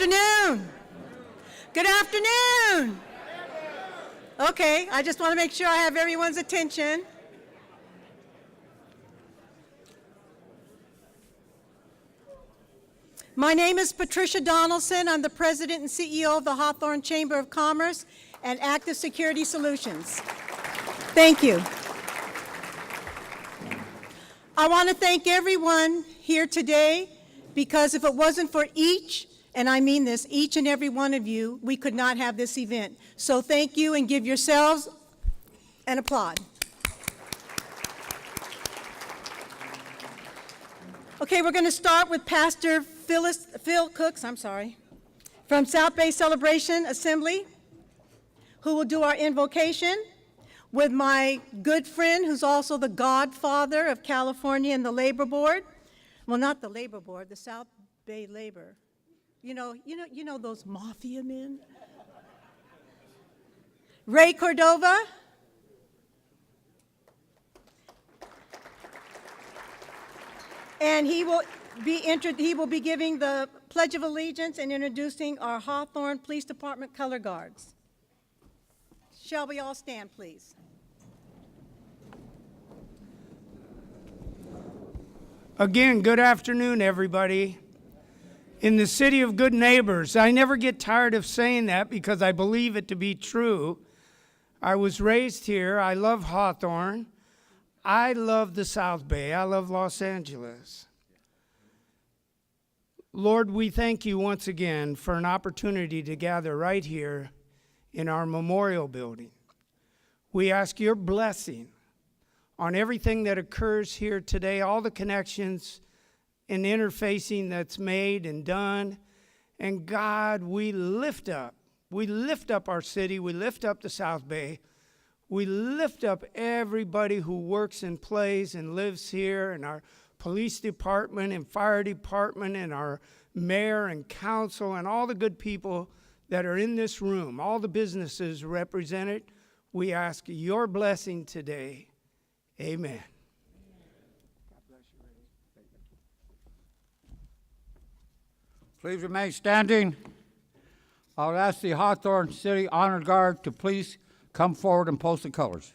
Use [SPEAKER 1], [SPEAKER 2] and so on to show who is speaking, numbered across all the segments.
[SPEAKER 1] afternoon. Good afternoon. Okay, I just want to make sure I have everyone's attention. My name is Patricia Donaldson. I'm the President and CEO of the Hawthorne Chamber of Commerce and Active Security Solutions. Thank you. I want to thank everyone here today because if it wasn't for each, and I mean this, each and every one of you, we could not have this event. So thank you and give yourselves an applaud. Okay, we're going to start with Pastor Phil Cooks, from South Bay Celebration Assembly, who will do our invocation, with my good friend who's also the godfather of California and the Labor Board. Well, not the Labor Board, the South Bay Labor. You know those mafia men? Ray Cordova. And he will be giving the Pledge of Allegiance and introducing our Hawthorne Police Department color guards. Shall we all stand, please?
[SPEAKER 2] Again, good afternoon, everybody. In the city of good neighbors, I never get tired of saying that because I believe it to be true. I was raised here. I love Hawthorne. I love the South Bay. I love Los Angeles. Lord, we thank you once again for an opportunity to gather right here in our memorial building. We ask your blessing on everything that occurs here today, all the connections and interfacing that's made and done. And God, we lift up our city, we lift up the South Bay, we lift up everybody who works and plays and lives here, and our police department and fire department and our mayor and council and all the good people that are in this room, all the businesses represented. We ask your blessing today. Amen.
[SPEAKER 3] Please remain standing. I'll ask the Hawthorne City Honor Guard to please come forward and post the colors.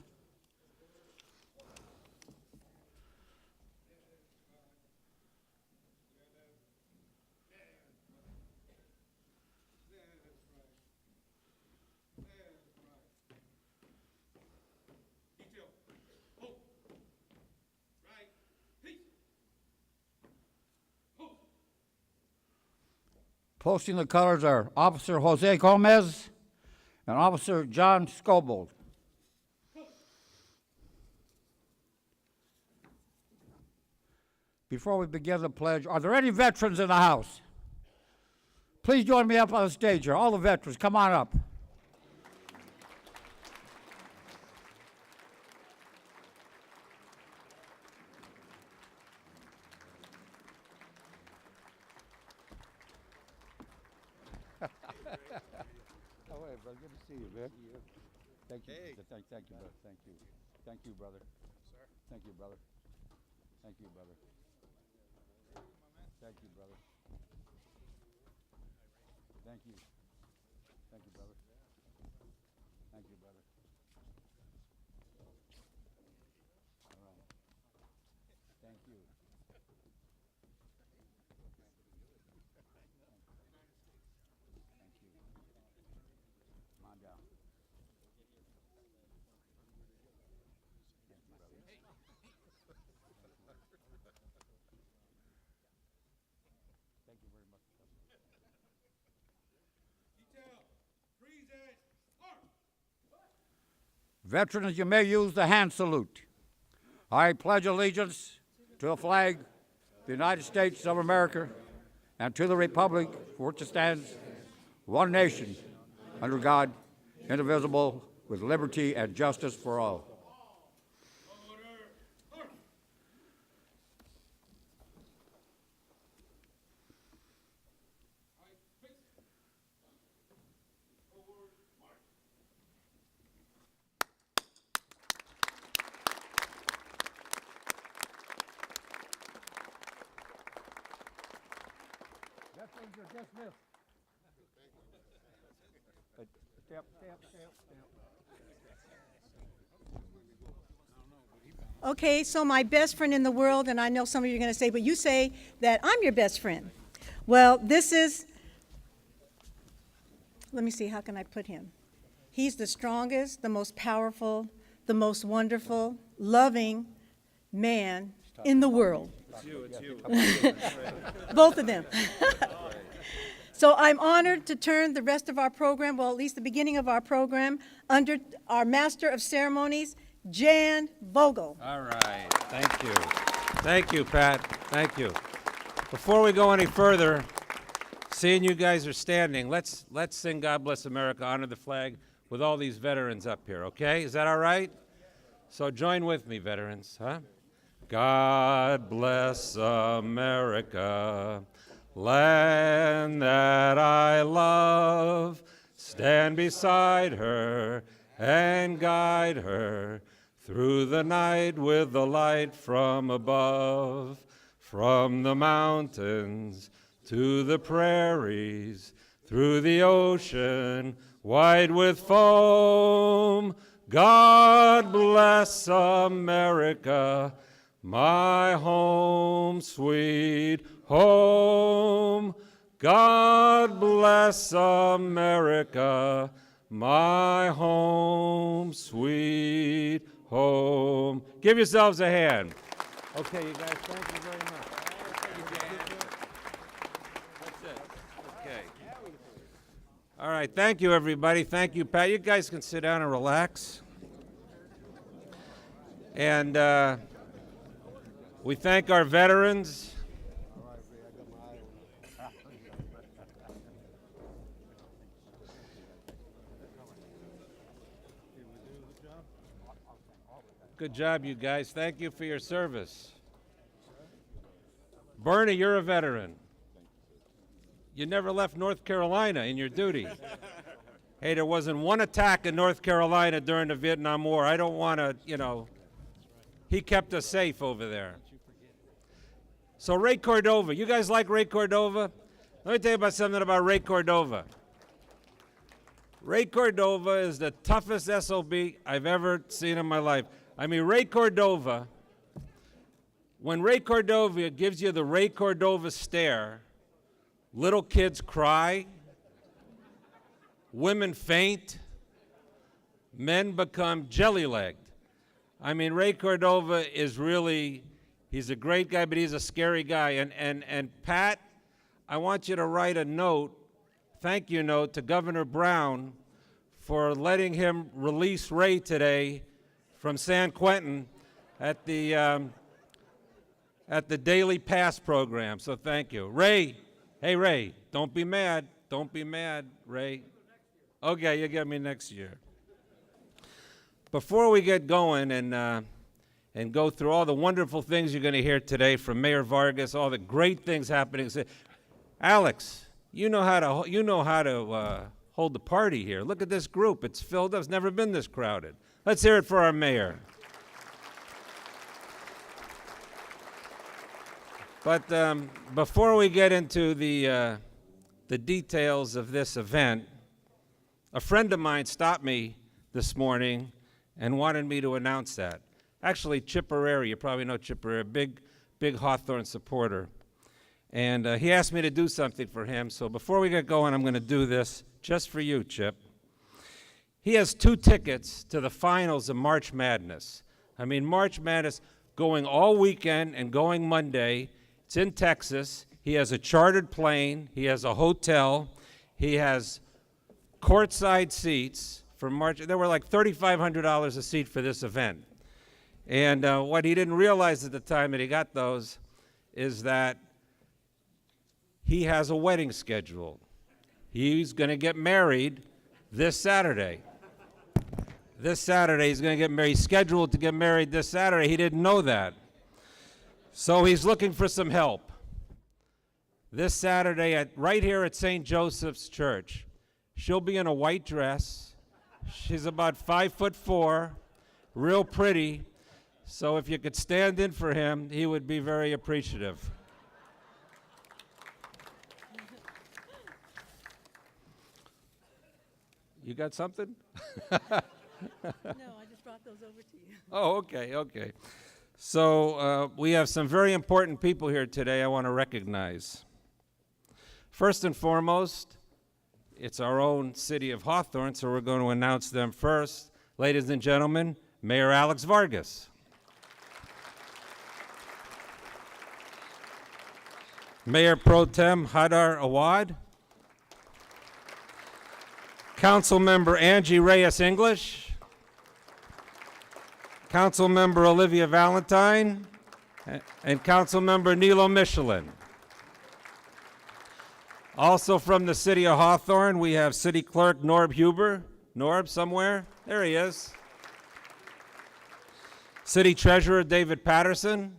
[SPEAKER 3] Posting the colors are Officer Jose Gomez and Officer John Scobold. Before we begin the pledge, are there any veterans in the house? Please join me up on the stage here. All the veterans, come on up. Good to see you, man. Thank you. Hey. Thank you, brother. Thank you. Thank you, brother. Sir. Thank you, brother. Thank you, brother. Thank you, brother. Thank you. Thank you, brother. Thank you, brother. All right. Thank you. Veterans, you may use the hand salute. I pledge allegiance to the flag of the United States of America and to the republic for which it stands, one nation, under God, indivisible, with liberty and justice for all. Veterans are dismissed.
[SPEAKER 2] Step, step, step, step.
[SPEAKER 1] Okay, so my best friend in the world, and I know some of you are going to say, but you say that I'm your best friend. Well, this is, let me see, how can I put him? He's the strongest, the most powerful, the most wonderful, loving man in the world.
[SPEAKER 4] It's you.
[SPEAKER 1] Both of them. So I'm honored to turn the rest of our program, well, at least the beginning of our program, under our Master of Ceremonies, Jan Vogel.
[SPEAKER 4] All right. Thank you. Thank you, Pat. Thank you. Before we go any further, seeing you guys are standing, let's sing God Bless America, honor the flag with all these veterans up here, okay? Is that all right? So join with me, veterans, huh? God bless America, land that I love. Stand beside her and guide her through the night with the light from above. From the mountains to the prairies, through the ocean wide with foam. God bless America, my home, sweet home. God bless America, my home, sweet home. Give yourselves a hand. Okay, you guys, thank you very much. That's it. Okay. All right, thank you, everybody. Thank you, Pat. You guys can sit down and relax. And we thank our veterans. Good job, you guys. Thank you for your service. Bernie, you're a veteran. You never left North Carolina in your duty. Hey, there wasn't one attack in North Carolina during the Vietnam War. I don't want to, he kept us safe over there. So Ray Cordova, you guys like Ray Cordova? Let me tell you about something about Ray Cordova. Ray Cordova is the toughest SOB I've ever seen in my life. I mean, Ray Cordova, when Ray Cordova gives you the Ray Cordova stare, little kids cry, women faint, men become jelly-legged. I mean, Ray Cordova is really, he's a great guy, but he's a scary guy. And Pat, I want you to write a note, thank you note, to Governor Brown for letting him release Ray today from San Quentin at the Daily Pass program. So thank you. Ray, hey Ray, don't be mad. Don't be mad, Ray. Okay, you get me next year. Before we get going and go through all the wonderful things you're going to hear today from Mayor Vargas, all the great things happening. Alex, you know how to hold the party here. Look at this group. It's filled up. It's never been this crowded. Let's hear it for our mayor. But before we get into the details of this event, a friend of mine stopped me this morning and wanted me to announce that. Actually, Chip Herrera, you probably know Chip Herrera, big Hawthorne supporter. And he asked me to do something for him, so before we get going, I'm going to do this just for you, Chip. He has 2 tickets to the finals of March Madness. I mean, March Madness going all weekend and going Monday. It's in Texas. He has a chartered plane. He has a hotel. He has courtside seats for March. There were like $3,500 a seat for this event. And what he didn't realize at the time that he got those is that he has a wedding scheduled. He's going to get married this Saturday. This Saturday he's going to get married. He's scheduled to get married this Saturday. He didn't know that. So he's looking for some help. This Saturday, right here at St. Joseph's Church, she'll be in a white dress. She's about 5'4", real pretty. So if you could stand in for him, he would be very appreciative. You got something?
[SPEAKER 1] No, I just brought those over to you.
[SPEAKER 4] Oh, okay, okay. So we have some very important people here today I want to recognize. First and foremost, it's our own city of Hawthorne, so we're going to announce them first. Ladies and gentlemen, Mayor Alex Vargas. Mayor Pro Tem Hadar Awad. Councilmember Angie Reyes English. Councilmember Olivia Valentine. And Councilmember Nilo Michelin. Also from the city of Hawthorne, we have City Clerk Norb Huber. Norb, somewhere? There he is. City Treasurer David Patterson.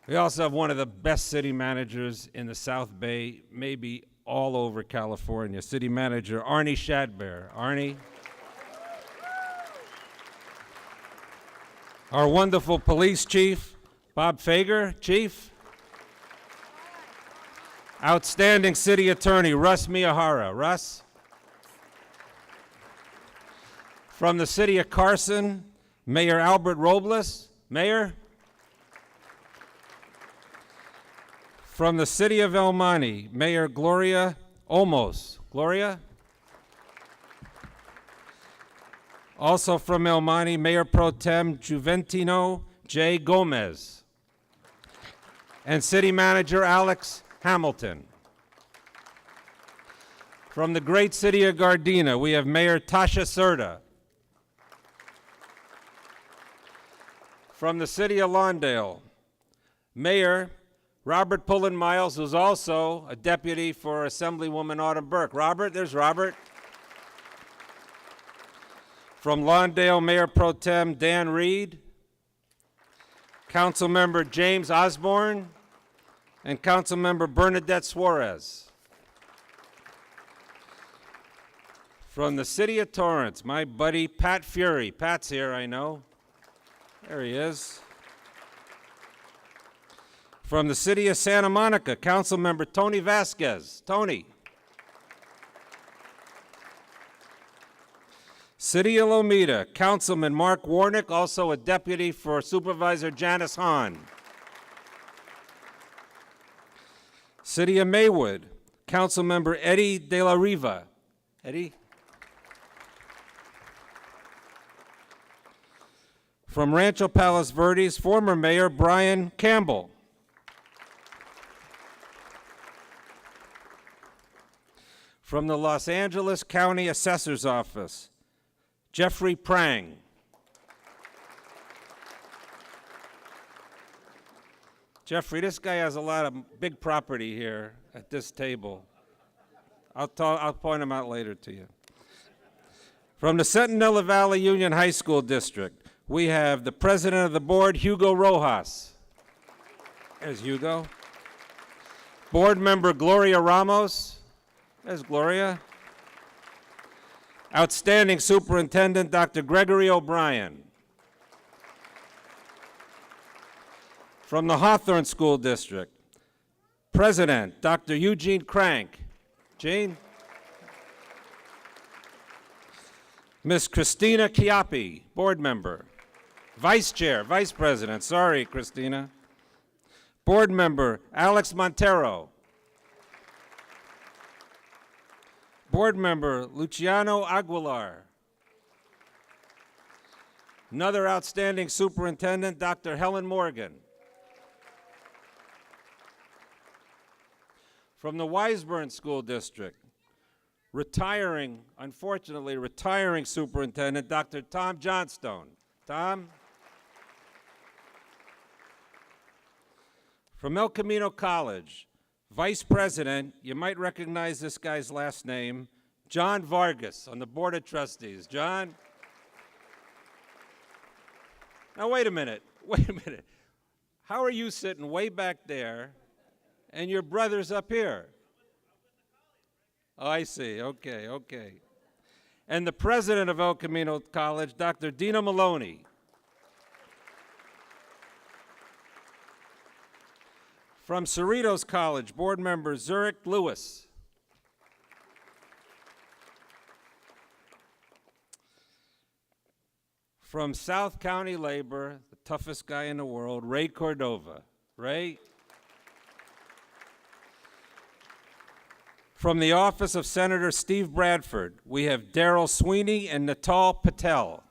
[SPEAKER 4] We also have one of the best city managers in the South Bay, maybe all over California, City Manager Arnie Shadbear. Arnie. Our wonderful police chief, Bob Fager. Chief. Outstanding city attorney, Russ Miyahara. Russ. From the city of Carson, Mayor Albert Robles. Mayor. From the city of El Monte, Mayor Gloria Olmos. Gloria. Also from El Monte, Mayor Pro Tem Juventino J. Gomez. And City Manager Alex Hamilton. From the great city of Gardena, we have Mayor Tasha Serta. From the city of Lawndale, Mayor Robert Pullen Miles, who's also a deputy for Assemblywoman Autumn Burke. Robert, there's Robert. From Lawndale, Mayor Pro Tem Dan Reed, Councilmember James Osborne, and Councilmember Bernadette Suarez. From the city of Torrance, my buddy Pat Fury. Pat's here, I know. There he is. From the city of Santa Monica, Councilmember Tony Vasquez. Tony. City of Lomita, Councilman Mark Warnick, also a deputy for Supervisor Janice Hahn. City of Maywood, Councilmember Eddie De La Riva. Eddie? From Rancho Palos Verdes, former Mayor Brian Campbell. From the Los Angeles County Assessor's Office, Jeffrey Prang. Jeffrey, this guy has a lot of big property here at this table. I'll point him out later to you. From the Centinela Valley Union High School District, we have the president of the board, Hugo Rojas. There's Hugo. Board member Gloria Ramos. There's Gloria. Outstanding Superintendent, Dr. Gregory O'Brien. From the Hawthorne School District, President, Dr. Eugene Krank. Gene? Ms. Christina Chiappi, board member. Vice Chair, Vice President, sorry, Christina. Board member, Alex Montero. Board member, Luciano Aguilar. Another outstanding superintendent, Dr. Helen Morgan. From the Wiseburn School District, unfortunately retiring superintendent, Dr. Tom Johnstone. Tom? From El Camino College, Vice President, you might recognize this guy's last name, John Vargas, on the Board of Trustees. John? Now, wait a minute. How are you sitting way back there and your brother's up here? Oh, I see. Okay. And the president of El Camino College, Dr. Dina Maloney. From Cerritos College, board member Zurich Lewis. From South County Labor, the toughest guy in the world, Ray Cordova. Ray. From the office of Senator Steve Bradford, we have Daryl Sweeney and Natal Patel.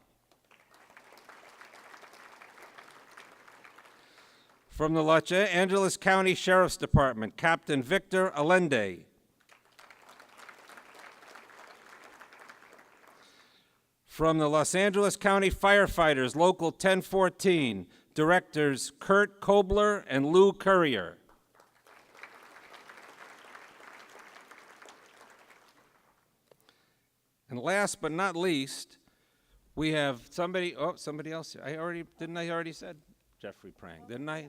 [SPEAKER 4] From the Los Angeles County Sheriff's Department, Captain Victor Allende. From the Los Angeles County Firefighters, Local 1014, Directors Kurt Kobler and Lou Courier. And last but not least, we have somebody else. I already said Jeffrey Prang, didn't I?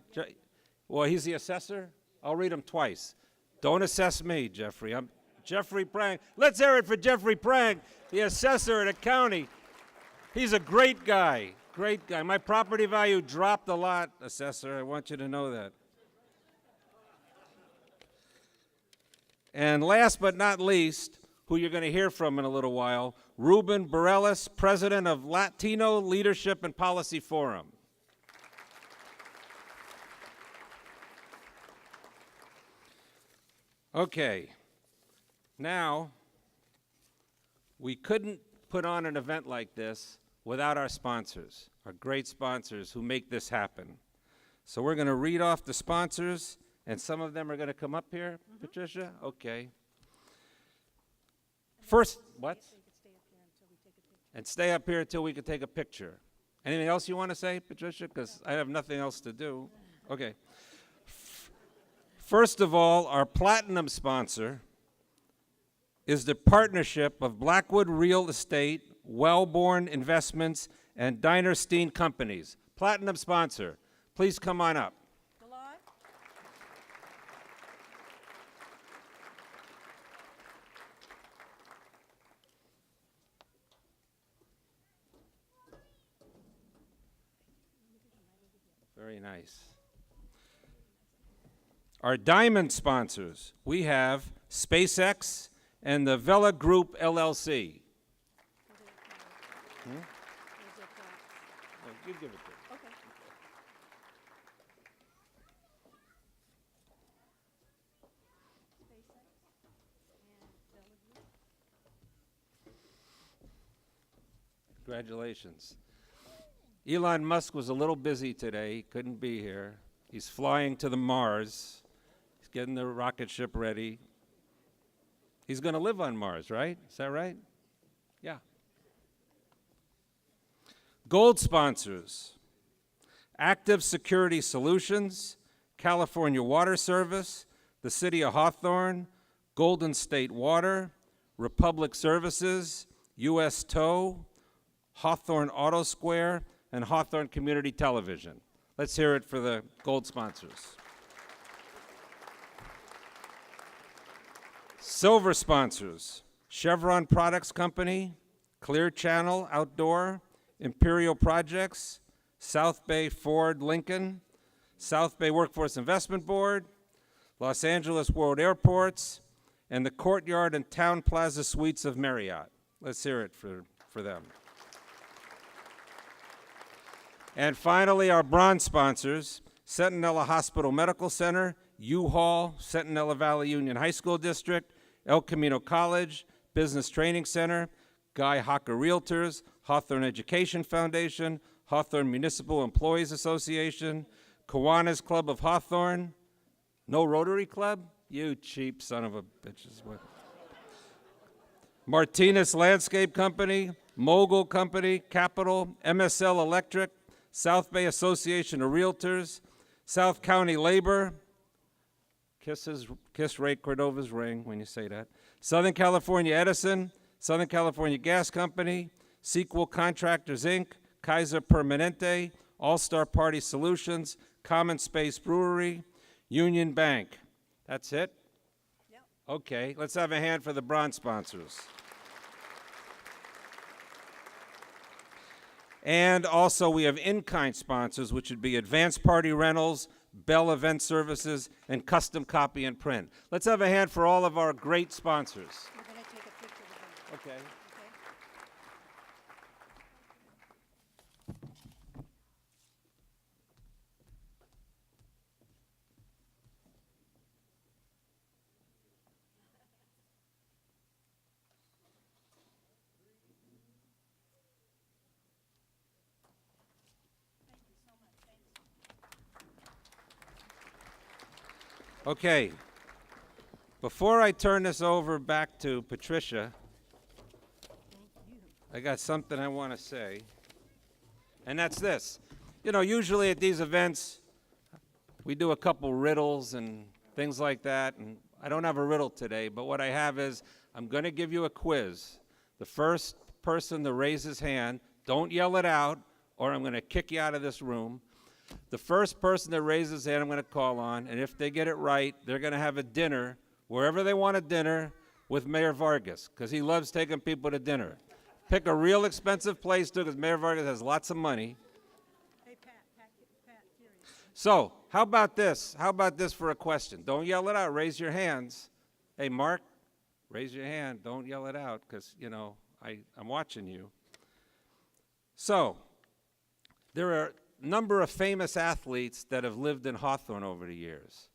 [SPEAKER 4] Well, he's the assessor. I'll read him twice. Don't assess me, Jeffrey. I'm Jeffrey Prang. Let's hear it for Jeffrey Prang, the assessor at the county. He's a great guy, great guy. My property value dropped a lot, assessor. I want you to know that. And last but not least, who you're going to hear from in a little while, Ruben Barrales, president of Latino Leadership and Policy Forum. Okay, now, we couldn't put on an event like this without our sponsors, our great sponsors who make this happen. So we're going to read off the sponsors, and some of them are going to come up here, Patricia? Okay. First, what? And stay up here until we can take a picture. Anything else you want to say, Patricia? Because I have nothing else to do. Okay. First of all, our platinum sponsor is the partnership of Blackwood Real Estate, Wellborn Investments, and Dinerstein Companies. Platinum sponsor. Please come on up. Very nice. Our diamond sponsors, we have SpaceX and the Vela Group, LLC. Oh, you give it to me.
[SPEAKER 1] Okay.
[SPEAKER 4] Congratulations. Elon Musk was a little busy today. He couldn't be here. He's flying to the Mars. He's getting the rocket ship ready. He's going to live on Mars, right? Is that right? Yeah. Gold sponsors: Active Security Solutions, California Water Service, the City of Hawthorne, Golden State Water, Republic Services, U.S. Tow, Hawthorne Auto Square, and Hawthorne Community Television. Let's hear it for the gold sponsors. Silver sponsors: Chevron Products Company, Clear Channel Outdoor, Imperial Projects, South Bay Ford Lincoln, South Bay Workforce Investment Board, Los Angeles World Airports, and the Courtyard and Town Plaza Suites of Marriott. Let's hear it for them. And finally, our bronze sponsors: Centinela Hospital Medical Center, U-Haul, Centinela Valley Union High School District, El Camino College, Business Training Center, Guy Hocker Realtors, Hawthorne Education Foundation, Hawthorne Municipal Employees Association, Kiwanis Club of Hawthorne. No Rotary Club? You cheap son of a bitches. What? Martinez Landscape Company, Mogul Company, Capital, MSL Electric, South Bay Association of Realtors, South County Labor, kiss Ray Cordova's ring when you say that, Southern California Edison, Southern California Gas Company, Sequel Contractors, Inc., Kaiser Permanente, All-Star Party Solutions, Common Space Brewery, Union Bank. That's it?
[SPEAKER 1] Yep.
[SPEAKER 4] Okay, let's have a hand for the bronze sponsors. And also we have in-kind sponsors, which would be Advanced Party Rentals, Bell Event Services, and Custom Copy and Print. Let's have a hand for all of our great sponsors.
[SPEAKER 1] We're going to take a picture with them.
[SPEAKER 4] Okay. Okay. Before I turn this over back to Patricia, I got something I want to say, and that's this. You know, usually at these events, we do a couple riddles and things like that, and I don't have a riddle today, but what I have is I'm going to give you a quiz. The first person to raise his hand, don't yell it out, or I'm going to kick you out of this room. The first person that raises his hand I'm going to call on, and if they get it right, they're going to have a dinner, wherever they want a dinner, with Mayor Vargas, because he loves taking people to dinner. Pick a real expensive place, too, because Mayor Vargas has lots of money.
[SPEAKER 1] Hey, Pat, serious.
[SPEAKER 4] So, how about this? How about this for a question? Don't yell it out. Raise your hands. Hey, Mark, raise your hand. Don't yell it out because, you know, I'm watching you. So, there are a number of famous athletes that have lived in Hawthorne over the years.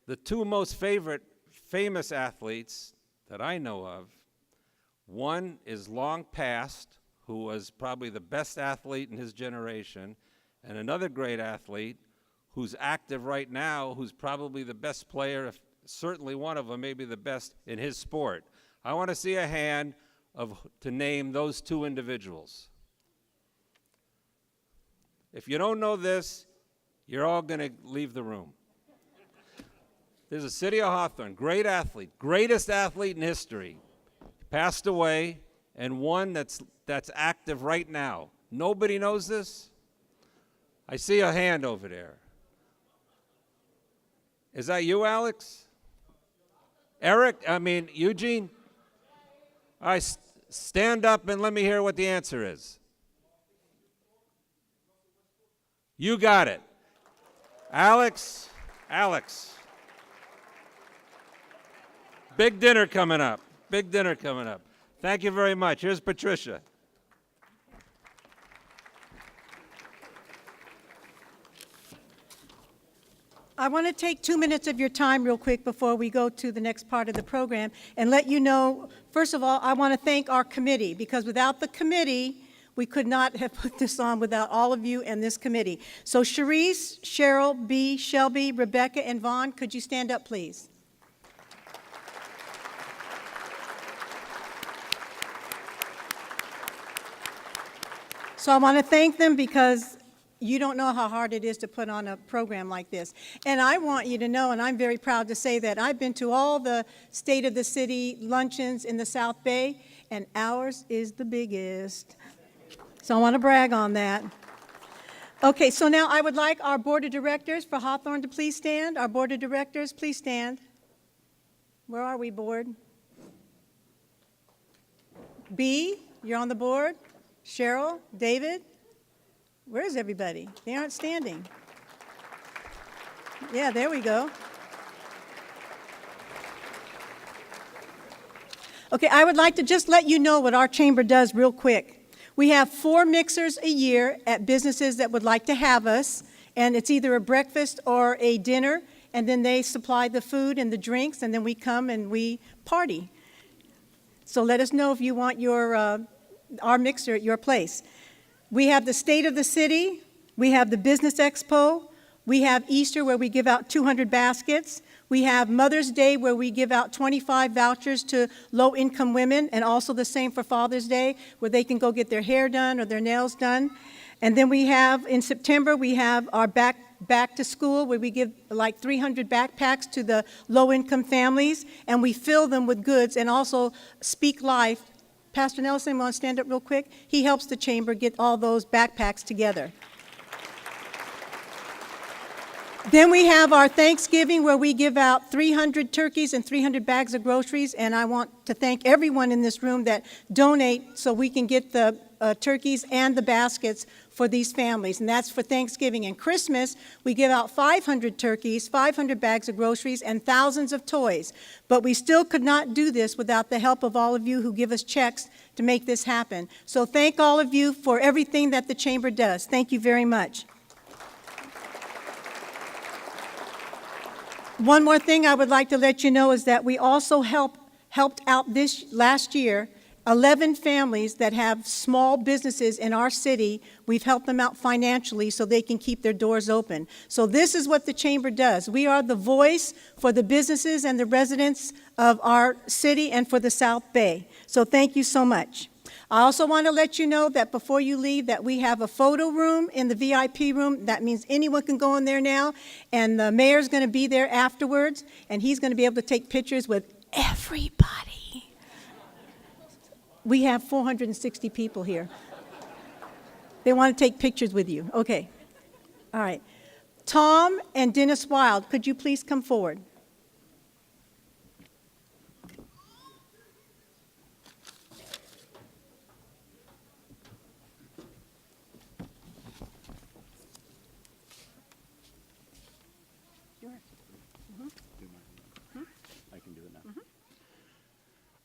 [SPEAKER 4] The two most famous athletes that I know of, one is long past, who was probably the best athlete in his generation, and another great athlete who's active right now, who's probably the best player, certainly one of them, maybe the best in his sport. I want to see a hand to name those two individuals. If you don't know this, you're all going to leave the room. There's a city of Hawthorne, great athlete, greatest athlete in history, passed away, and one that's active right now. Nobody knows this? I see a hand over there. Is that you, Alex? Eugene? All right, stand up and let me hear what the answer is. You got it. Alex. Big dinner coming up. Thank you very much. Here's Patricia.
[SPEAKER 1] I want to take 2 minutes of your time real quick before we go to the next part of the program and let you know, first of all, I want to thank our committee, because without the committee, we could not have put this on without all of you and this committee. So Cherise, Cheryl, B, Shelby, Rebecca, and Vaughn, could you stand up, please? So I want to thank them because you don't know how hard it is to put on a program like this. And I want you to know, and I'm very proud to say that I've been to all the State of the City luncheons in the South Bay, and ours is the biggest. So I want to brag on that. Okay, so now I would like our Board of Directors for Hawthorne to please stand. Our Board of Directors, please stand. Where are we, Board? B, you're on the board. Cheryl, David, where's everybody? They aren't standing. Yeah, there we go. Okay, I would like to just let you know what our chamber does real quick. We have 4 mixers a year at businesses that would like to have us, and it's either a breakfast or a dinner, and then they supply the food and the drinks, and then we come and we party. So let us know if you want our mixer at your place. We have the State of the City, we have the Business Expo, we have Easter where we give out 200 baskets, we have Mother's Day where we give out 25 vouchers to low-income women, and also the same for Father's Day where they can go get their hair done or their nails done. And then we have, in September, we have our back to school where we give like 300 backpacks to the low-income families, and we fill them with goods, and also Speak Life. Pastor Nelson, want to stand up real quick? He helps the chamber get all those backpacks together. Then we have our Thanksgiving where we give out 300 turkeys and 300 bags of groceries, and I want to thank everyone in this room that donate so we can get the turkeys and the baskets for these families, and that's for Thanksgiving. And Christmas, we give out 500 turkeys, 500 bags of groceries, and thousands of toys. But we still could not do this without the help of all of you who give us checks to make this happen. So thank all of you for everything that the chamber does. Thank you very much. One more thing I would like to let you know is that we also helped out this last year 11 families that have small businesses in our city. We've helped them out financially so they can keep their doors open. So this is what the Chamber does. We are the voice for the businesses and the residents of our city and for the South Bay. So thank you so much. I also want to let you know that before you leave that we have a photo room in the VIP room. That means anyone can go in there now, and the mayor's going to be there afterwards, and he's going to be able to take pictures with everybody. We have 460 people here. They want to take pictures with you. Okay. All right. Tom and Dennis Wild, could you please come forward?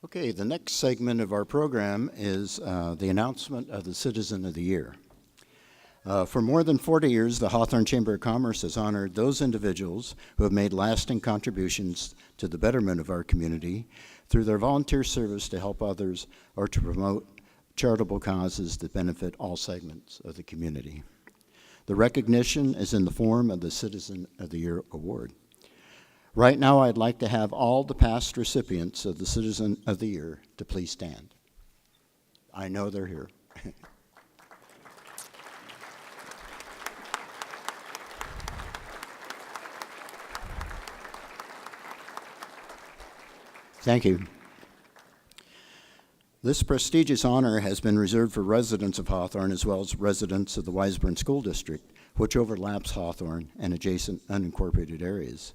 [SPEAKER 5] Okay, the next segment of our program is the announcement of the Citizen of the Year. For more than 40 years, the Hawthorne Chamber of Commerce has honored those individuals who have made lasting contributions to the betterment of our community through their volunteer service to help others or to promote charitable causes that benefit all segments of the community. The recognition is in the form of the Citizen of the Year Award. Right now, I'd like to have all the past recipients of the Citizen of the Year to please stand. I know they're here. Thank you. This prestigious honor has been reserved for residents of Hawthorne as well as residents of the Wiseburn School District, which overlaps Hawthorne and adjacent unincorporated areas.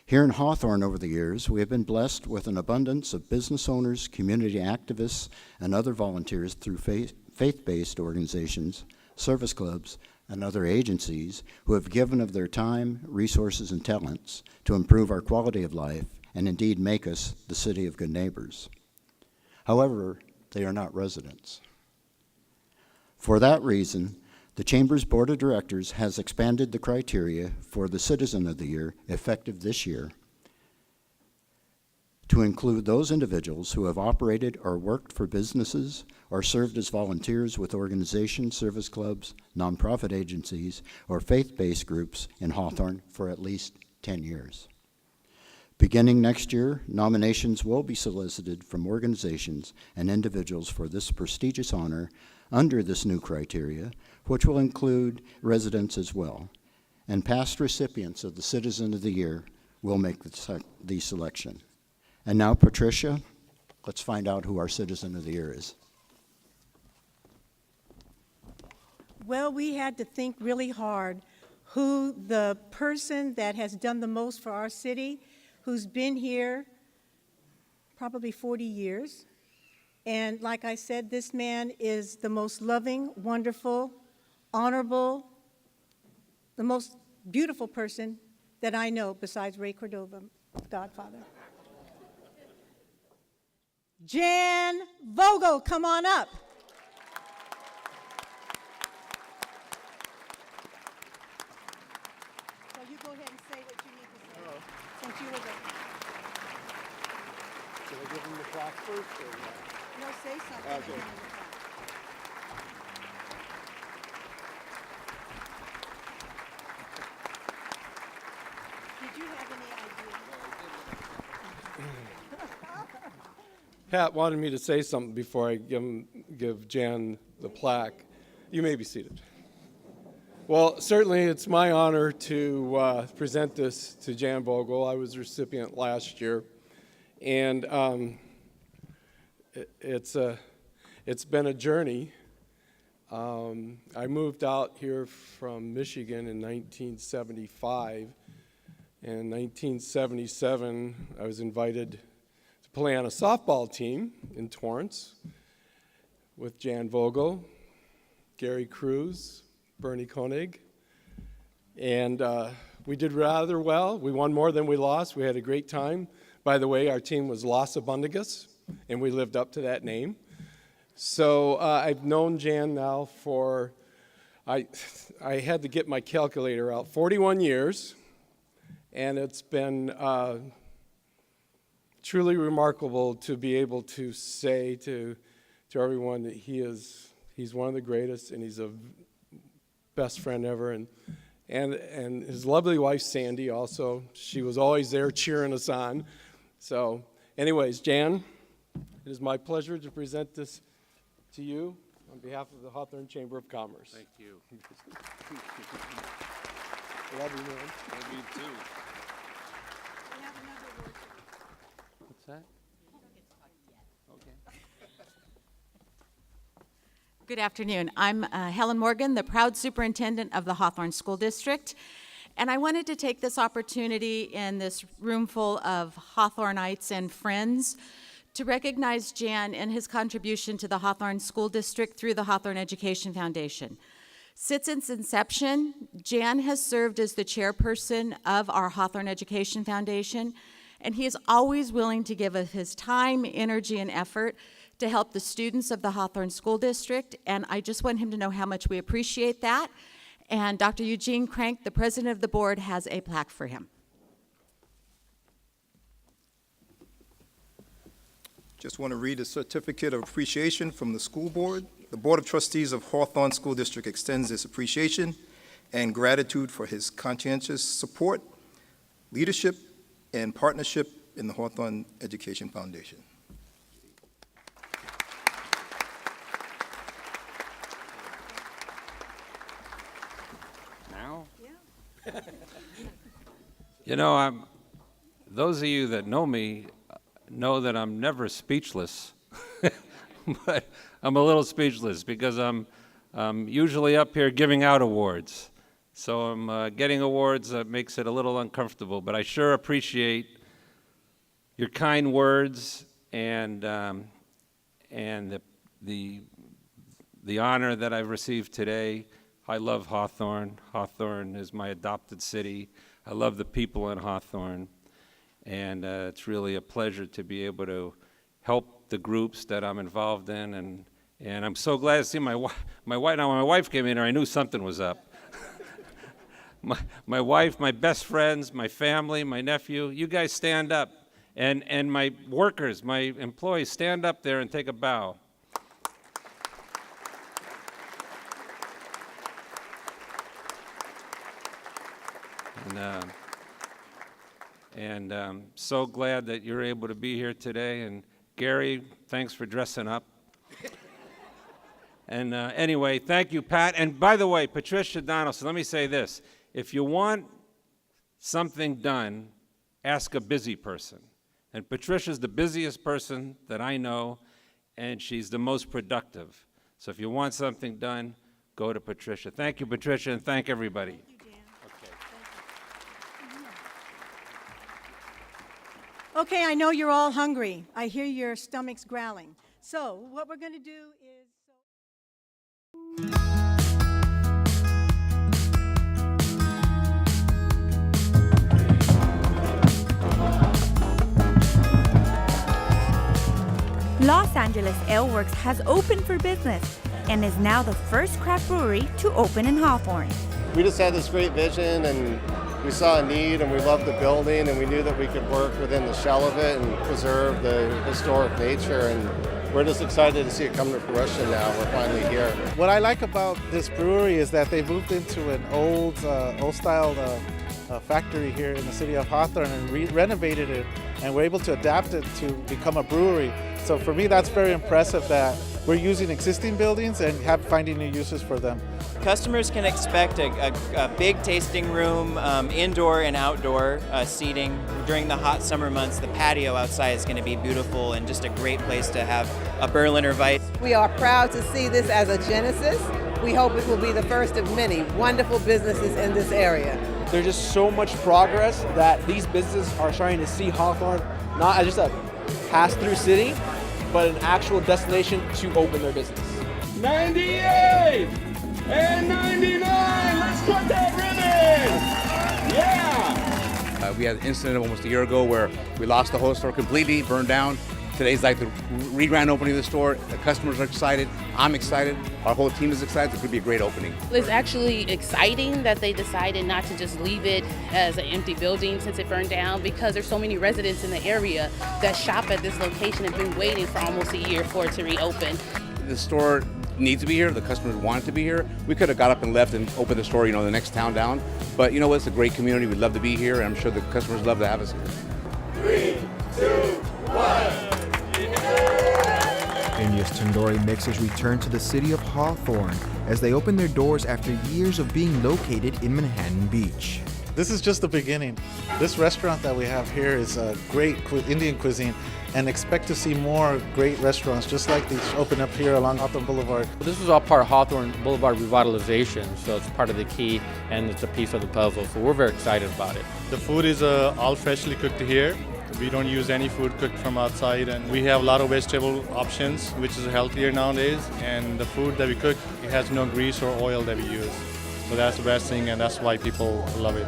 [SPEAKER 5] Here in Hawthorne over the years, we have been blessed with an abundance of business owners, community activists, and other volunteers through faith-based organizations, service clubs, and other agencies who have given of their time, resources, and talents to improve our quality of life and indeed make us the city of good neighbors. However, they are not residents. For that reason, the Chamber's Board of Directors has expanded the criteria for the Citizen of the Year, effective this year, to include those individuals who have operated or worked for businesses or served as volunteers with organizations, service clubs, nonprofit agencies, or faith-based groups in Hawthorne for at least 10 years. Beginning next year, nominations will be solicited from organizations and individuals for this prestigious honor under this new criteria, which will include residents as well. And past recipients of the Citizen of the Year will make the selection. And now, Patricia, let's find out who our Citizen of the Year is.
[SPEAKER 1] Well, we had to think really hard who the person that has done the most for our city, who's been here probably 40 years. And like I said, this man is the most loving, wonderful, honorable, the most beautiful person that I know besides Ray Cordova, Godfather. Jan Vogel, come on up. So you go ahead and say what you need to say. Since you were the...
[SPEAKER 5] Should I give them the plaque first? Or
[SPEAKER 1] No, say something.
[SPEAKER 5] Okay.
[SPEAKER 1] Did you have any idea?
[SPEAKER 6] Pat wanted me to say something before I give Jan the plaque. You may be seated. Well, certainly it's my honor to present this to Jan Vogel. I was recipient last year, and it's been a journey. I moved out here from Michigan in 1975. In 1977, I was invited to play on a softball team in Torrance with Jan Vogel, Gary Cruz, Bernie Koenig, and we did rather well. We won more than we lost. We had a great time. By the way, our team was Los Abundagus, and we lived up to that name. So I've known Jan now for, I had to get my calculator out, 41 years, and it's been truly remarkable to be able to say to to everyone that he's one of the greatest, and he's a best friend ever. And his lovely wife, Sandy, also. She was always there cheering us on. So anyways, Jan, it is my pleasure to present this to you on behalf of the Hawthorne Chamber of Commerce.
[SPEAKER 4] Thank you.
[SPEAKER 6] Love you, man.
[SPEAKER 4] Love you too. What's that? Okay.
[SPEAKER 7] Good afternoon. I'm Helen Morgan, the proud superintendent of the Hawthorne School District. And I wanted to take this opportunity in this room full of Hawthornites and friends to recognize Jan and his contribution to the Hawthorne School District through the Hawthorne Education Foundation. Since its inception, Jan has served as the chairperson of our Hawthorne Education Foundation, and he is always willing to give of his time, energy, and effort to help the students of the Hawthorne School District, and I just want him to know how much we appreciate that. And Dr. Eugene Krank, the president of the board, has a plaque for him.
[SPEAKER 8] Just want to read a certificate of appreciation from the school board. The Board of Trustees of Hawthorne School District extends its appreciation and gratitude for his conscientious support, leadership, and partnership in the Hawthorne Education Foundation.
[SPEAKER 4] Now? Yeah. You know, those of you that know me know that I'm never speechless, but I'm a little speechless because I'm usually up here giving out awards. So I'm getting awards that makes it a little uncomfortable, but I sure appreciate your kind words and the honor that I've received today. I love Hawthorne. Hawthorne is my adopted city. I love the people in Hawthorne, and it's really a pleasure to be able to help the groups that I'm involved in, and I'm so glad to see my wife. Now, when my wife came in here, I knew something was up. My wife, my best friends, my family, my nephew, you guys stand up, and my workers, my employees, stand up there and take a bow. And so glad that you're able to be here today. And Gary, thanks for dressing up. And anyway, thank you, Pat. And by the way, Patricia, Donaldson, let me say this. If you want something done, ask a busy person. And Patricia's the busiest person that I know, and she's the most productive. So if you want something done, go to Patricia. Thank you, Patricia, and thank everybody.
[SPEAKER 1] Okay, I know you're all hungry. I hear your stomachs growling. So what we're going to do is...
[SPEAKER 9] Los Angeles Ale Works has opened for business and is now the first craft brewery to open in Hawthorne.
[SPEAKER 10] We just had this great vision, and we saw a need, and we loved the building, and we knew that we could work within the shell of it and preserve the historic nature, and we're just excited to see it come to fruition now. We're finally here.
[SPEAKER 11] What I like about this brewery is that they moved into an old-style factory here in the city of Hawthorne and renovated it, and we're able to adapt it to become a brewery. So for me, that's very impressive that we're using existing buildings and finding new uses for them.
[SPEAKER 12] Customers can expect a big tasting room, indoor and outdoor seating. During the hot summer months, the patio outside is going to be beautiful and just a great place to have a Berliner Weisse.
[SPEAKER 13] We are proud to see this as a genesis. We hope it will be the first of many wonderful businesses in this area.
[SPEAKER 14] There's just so much progress that these businesses are starting to see Hawthorne not as just a pass-through city, but an actual destination to open their business.
[SPEAKER 15] 98 and 99, let's cut that ribbon! Yeah!
[SPEAKER 16] We had an incident almost a year ago where we lost the whole store completely, burned down. Today's like the re-grand opening of the store. The customers are excited. I'm excited. Our whole team is excited. It's going to be a great opening.
[SPEAKER 17] It's actually exciting that they decided not to just leave it as an empty building since it burned down, because there's so many residents in the area that shop at this location and have been waiting for almost a year for it to reopen.
[SPEAKER 16] the store needs to be here. The customers want it to be here. We could have got up and left and opened the store, you know, the next town down. But you know what? It's a great community. We'd love to be here, and I'm sure the customers love to have us here.
[SPEAKER 15] 3, 2, 1.
[SPEAKER 18] India's tandoori mixers return to the city of Hawthorne as they open their doors after years of being located in Manhattan Beach.
[SPEAKER 11] This is just the beginning. This restaurant that we have here is a great Indian cuisine, and expect to see more great restaurants just like these open up here along Hawthorne Boulevard.
[SPEAKER 19] This is all part of Hawthorne Boulevard revitalization, so it's part of the key and it's a piece of the puzzle, so we're very excited about it.
[SPEAKER 20] The food is all freshly cooked here. We don't use any food cooked from outside, and we have a lot of vegetable options, which is healthier nowadays, and the food that we cook, it has no grease or oil that we use. So that's the best thing, and that's why people love it.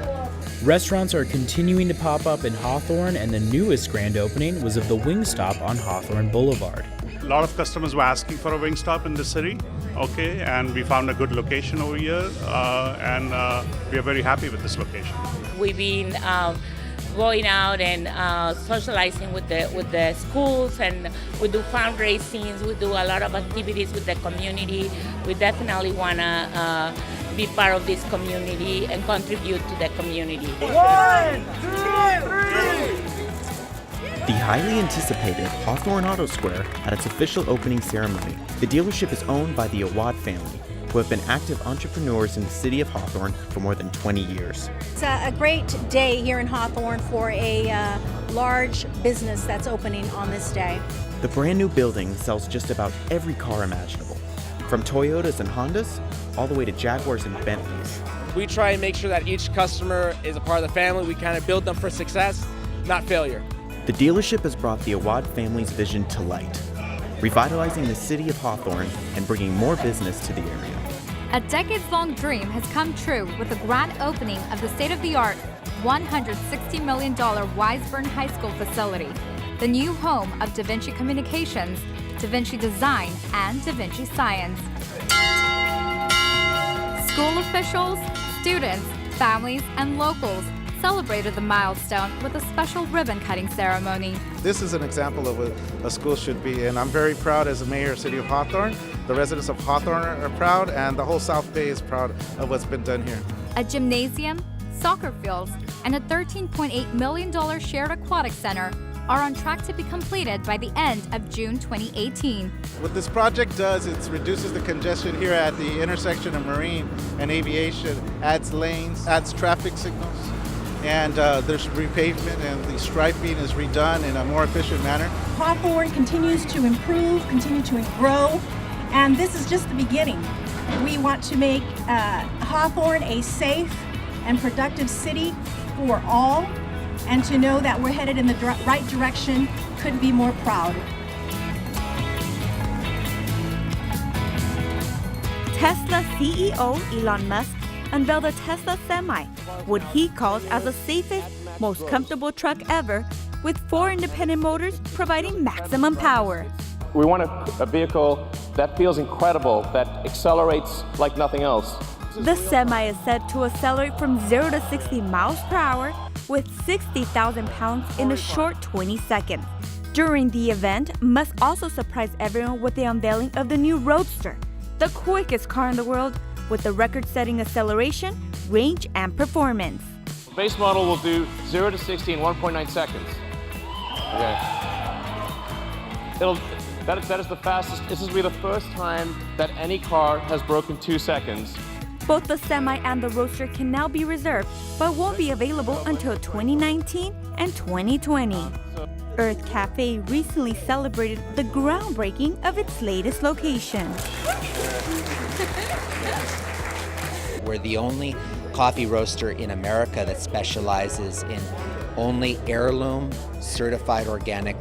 [SPEAKER 21] Restaurants are continuing to pop up in Hawthorne, and the newest grand opening was of the Wingstop on Hawthorne Boulevard.
[SPEAKER 22] A lot of customers were asking for a Wingstop in the city, okay, and we found a good location over here, and we are very happy with this location.
[SPEAKER 23] We've been going out and socializing with the schools, and we do fundraisings, we do a lot of activities with the community. We definitely want to be part of this community and contribute to the community.
[SPEAKER 15] 1, 2, 3.
[SPEAKER 24] The highly anticipated Hawthorne Auto Square had its official opening ceremony. The dealership is owned by the Awad family, who have been active entrepreneurs in the city of Hawthorne for more than 20 years.
[SPEAKER 25] It's a great day here in Hawthorne for a large business that's opening on this day.
[SPEAKER 24] The brand new building sells just about every car imaginable, from Toyotas and Hondas, all the way to Jaguars and Bentleys.
[SPEAKER 14] We try and make sure that each customer is a part of the family. We kind of build them for success, not failure.
[SPEAKER 24] The dealership has brought the Awad family's vision to light, revitalizing the city of Hawthorne and bringing more business to the area.
[SPEAKER 26] A decades-long dream has come true with the grand opening of the state-of-the-art $160 million Wiseburn High School facility, the new home of Da Vinci Communications, Da Vinci Design, and Da Vinci Science. School officials, students, families, and locals celebrated the milestone with a special ribbon-cutting ceremony.
[SPEAKER 11] This is an example of what a school should be, and I'm very proud as a mayor of the city of Hawthorne. The residents of Hawthorne are proud, and the whole South Bay is proud of what's been done here.
[SPEAKER 26] A gymnasium, soccer fields, and a $13.8 million shared aquatic center are on track to be completed by the end of June 2018.
[SPEAKER 11] What this project does, it reduces the congestion here at the intersection of Marine and Aviation, adds lanes, adds traffic signals, and there's repavement, and the striping is redone in a more efficient manner.
[SPEAKER 25] Hawthorne continues to improve, continue to grow, and this is just the beginning. We want to make Hawthorne a safe and productive city for all, and to know that we're headed in the right direction, couldn't be more proud.
[SPEAKER 9] Tesla CEO Elon Musk unveiled a Tesla Semi, what he calls as the safest, most comfortable truck ever, with 4 independent motors providing maximum power.
[SPEAKER 27] We want a vehicle that feels incredible, that accelerates like nothing else.
[SPEAKER 9] The Semi is set to accelerate from 0 to 60 miles per hour with 60,000 pounds in a short 20 seconds. During the event, Musk also surprised everyone with the unveiling of the new Roadster, the quickest car in the world, with the record-setting acceleration, range, and performance.
[SPEAKER 27] The base model will do 0 to 60 in 1.9 seconds. Okay. That is the fastest. This will be the first time that any car has broken 2 seconds.
[SPEAKER 9] Both the Semi and the Roadster can now be reserved, but won't be available until 2019 and 2020. Earth Cafe recently celebrated the groundbreaking of its latest location.
[SPEAKER 28] We're the only coffee roaster in America that specializes in only heirloom certified organic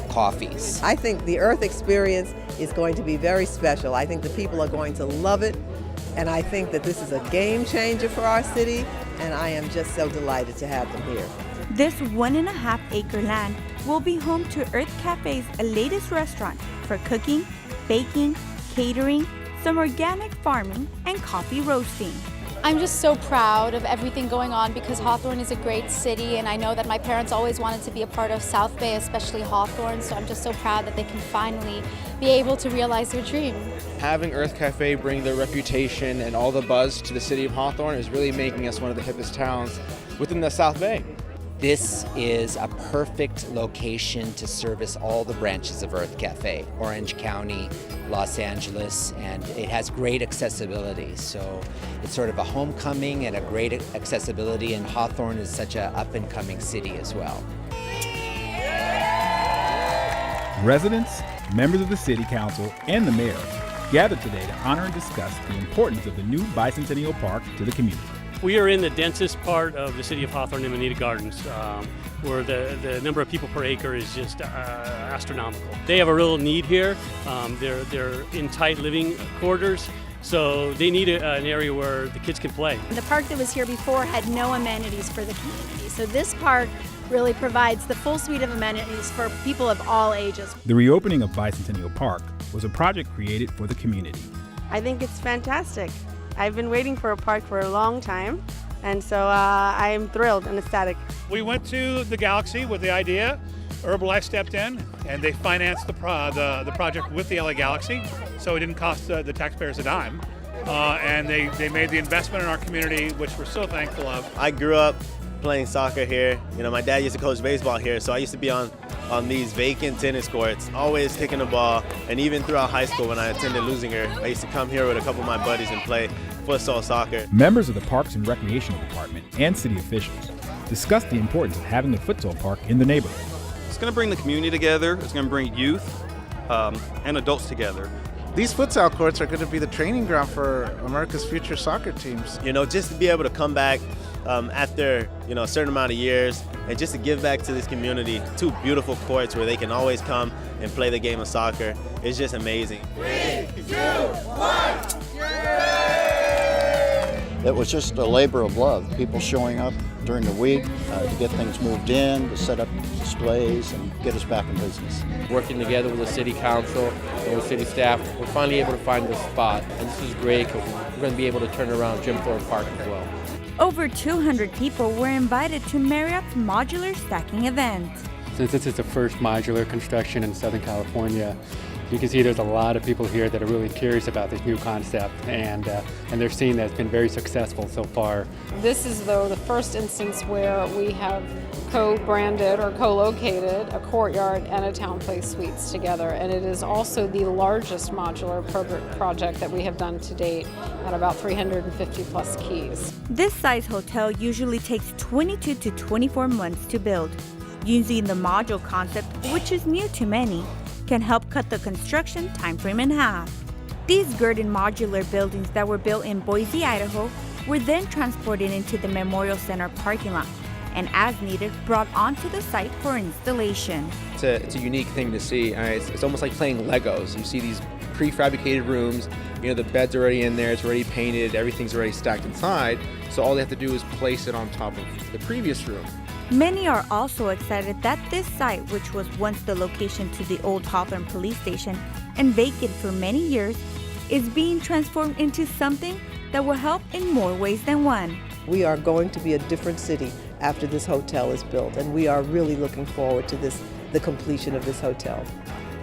[SPEAKER 28] coffees.
[SPEAKER 13] I think the Earth experience is going to be very special. I think the people are going to love it, and I think that this is a game changer for our city, and I am just so delighted to have them here.
[SPEAKER 9] This 1.5-acre land will be home to Earth Cafe's latest restaurant for cooking, baking, catering, some organic farming, and coffee roasting.
[SPEAKER 1] I'm just so proud of everything going on because Hawthorne is a great city, and I know that my parents always wanted to be a part of South Bay, especially Hawthorne, so I'm just so proud that they can finally be able to realize their dream.
[SPEAKER 14] Having Earth Cafe bring their reputation and all the buzz to the city of Hawthorne is really making us one of the hippest towns within the South Bay.
[SPEAKER 28] This is a perfect location to service all the branches of Earth Cafe, Orange County, Los Angeles, and it has great accessibility. So it's sort of a homecoming and a great accessibility, and Hawthorne is such an up-and-coming city as well.
[SPEAKER 2] Residents, members of the City Council, and the mayor gathered today to honor and discuss the importance of the new Bicentennial Park to the community.
[SPEAKER 3] We are in the densest part of the city of Hawthorne in Manita Gardens, where the number of people per acre is just astronomical. They have a real need here. They're in tight living quarters, so they need an area where the kids can play.
[SPEAKER 25] The park that was here before had no amenities for the community, so this park really provides the full suite of amenities for people of all ages.
[SPEAKER 2] The reopening of Bicentennial Park was a project created for the community.
[SPEAKER 4] I think it's fantastic. I've been waiting for a park for a long time, and so I'm thrilled and ecstatic.
[SPEAKER 5] We went to the Galaxy with the idea. Herbalife stepped in, and they financed the project with the LA Galaxy, so it didn't cost the taxpayers a dime. And they made the investment in our community, which we're so thankful of.
[SPEAKER 6] I grew up playing soccer here. You know, my dad used to coach baseball here, so I used to be on these vacant tennis courts, always kicking the ball. And even throughout high school when I attended Lusinger, I used to come here with a couple of my buddies and play futsal soccer.
[SPEAKER 2] Members of the Parks and Recreational Department and city officials discussed the importance of having a futsal park in the neighborhood.
[SPEAKER 7] It's going to bring the community together, it's going to bring youth and adults together.
[SPEAKER 11] These futsal courts are going to be the training ground for America's future soccer teams.
[SPEAKER 6] You know, just to be able to come back after, you know, a certain amount of years and just to give back to this community, two beautiful courts where they can always come and play the game of soccer, it's just amazing.
[SPEAKER 8] 3, 2, 1. It was just a labor of love, people showing up during the week to get things moved in, to set up displays and get us back in business.
[SPEAKER 19] Working together with the city council and with city staff, we're finally able to find this spot, and this is great because we're going to be able to turn around Jim Thorpe Park as well.
[SPEAKER 9] Over 200 people were invited to Marriott's modular stacking event.
[SPEAKER 29] Since this is the first modular construction in Southern California, you can see there's a lot of people here that are really curious about this new concept, and they're seeing that it's been very successful so far.
[SPEAKER 30] This is, though, the first instance where we have co-branded or co-located a courtyard and a town place suites together, and it is also the largest modular project that we have done to date at about 350 plus keys.
[SPEAKER 9] This size hotel usually takes 22 to 24 months to build. Using the module concept, which is new to many, can help cut the construction timeframe in half. These garden modular buildings that were built in Boise, Idaho, were then transported into the Memorial Center parking lot and as needed brought onto the site for installation.
[SPEAKER 14] It's a unique thing to see. It's almost like playing Legos. You see these prefabricated rooms, you know, the bed's already in there, it's already painted, everything's already stacked inside, so all they have to do is place it on top of the previous room.
[SPEAKER 9] Many are also excited that this site, which was once the location to the old Hawthorne police station and vacant for many years, is being transformed into something that will help in more ways than one.
[SPEAKER 13] We are going to be a different city after this hotel is built, and we are really looking forward to the completion of this hotel.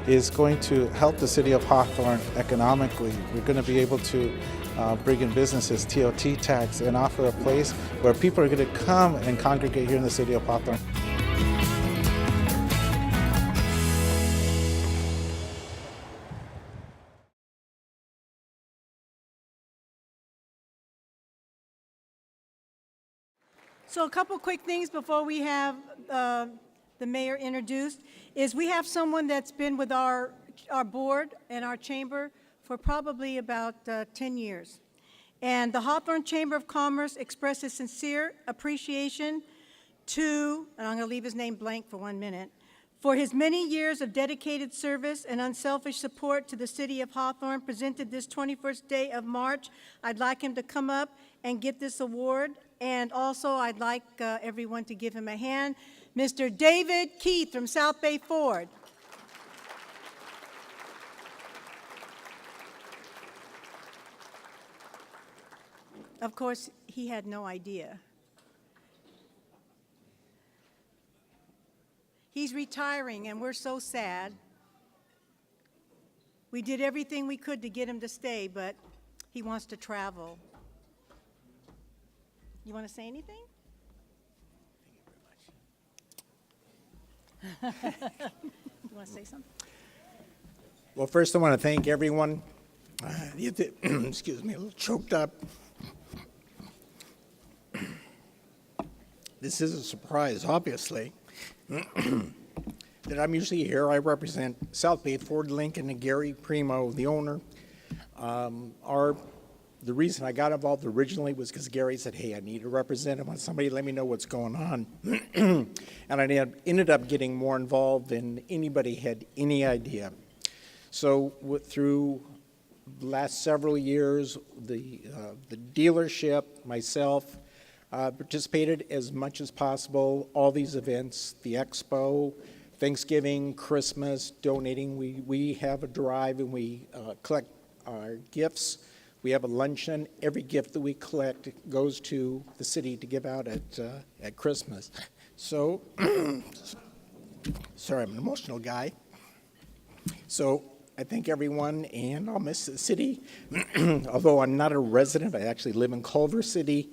[SPEAKER 11] Is going to help the city of Hawthorne economically. We're going to be able to bring in businesses, TOT tax, and offer a place where people are going to come and congregate here in the city of Hawthorne.
[SPEAKER 25] So a couple quick things before we have the mayor introduced is we have someone that's been with our board and our chamber for probably about 10 years. And the Hawthorne Chamber of Commerce expresses sincere appreciation to, and I'm going to leave his name blank for 1 minute, for his many years of dedicated service and unselfish support to the city of Hawthorne presented this 21st day of March. I'd like him to come up and get this award. And also, I'd like everyone to give him a hand. Mr. David Keith from South Bay Ford.
[SPEAKER 10] of course, he had no idea. He's retiring, and we're so sad. We did everything we could to get him to stay, but he wants to travel. You want to say anything? You want to say something?
[SPEAKER 12] Well, first I want to thank everyone. Excuse me, a little choked up. This is a surprise, obviously. That I'm usually here. I represent South Bay, Ford Lincoln, and Gary Primo, the owner. The reason I got involved originally was because Gary said, hey, I need a representative. I want somebody to let me know what's going on. And I ended up getting more involved than anybody had any idea. So through the last several years, the dealership, myself, participated as much as possible, all these events, the expo, Thanksgiving, Christmas, donating. We have a drive and we collect our gifts. We have a luncheon. Every gift that we collect goes to the city to give out at Christmas. So, sorry, I'm an emotional guy. So I thank everyone, and I'll miss the city. Although I'm not a resident, I actually live in Culver City,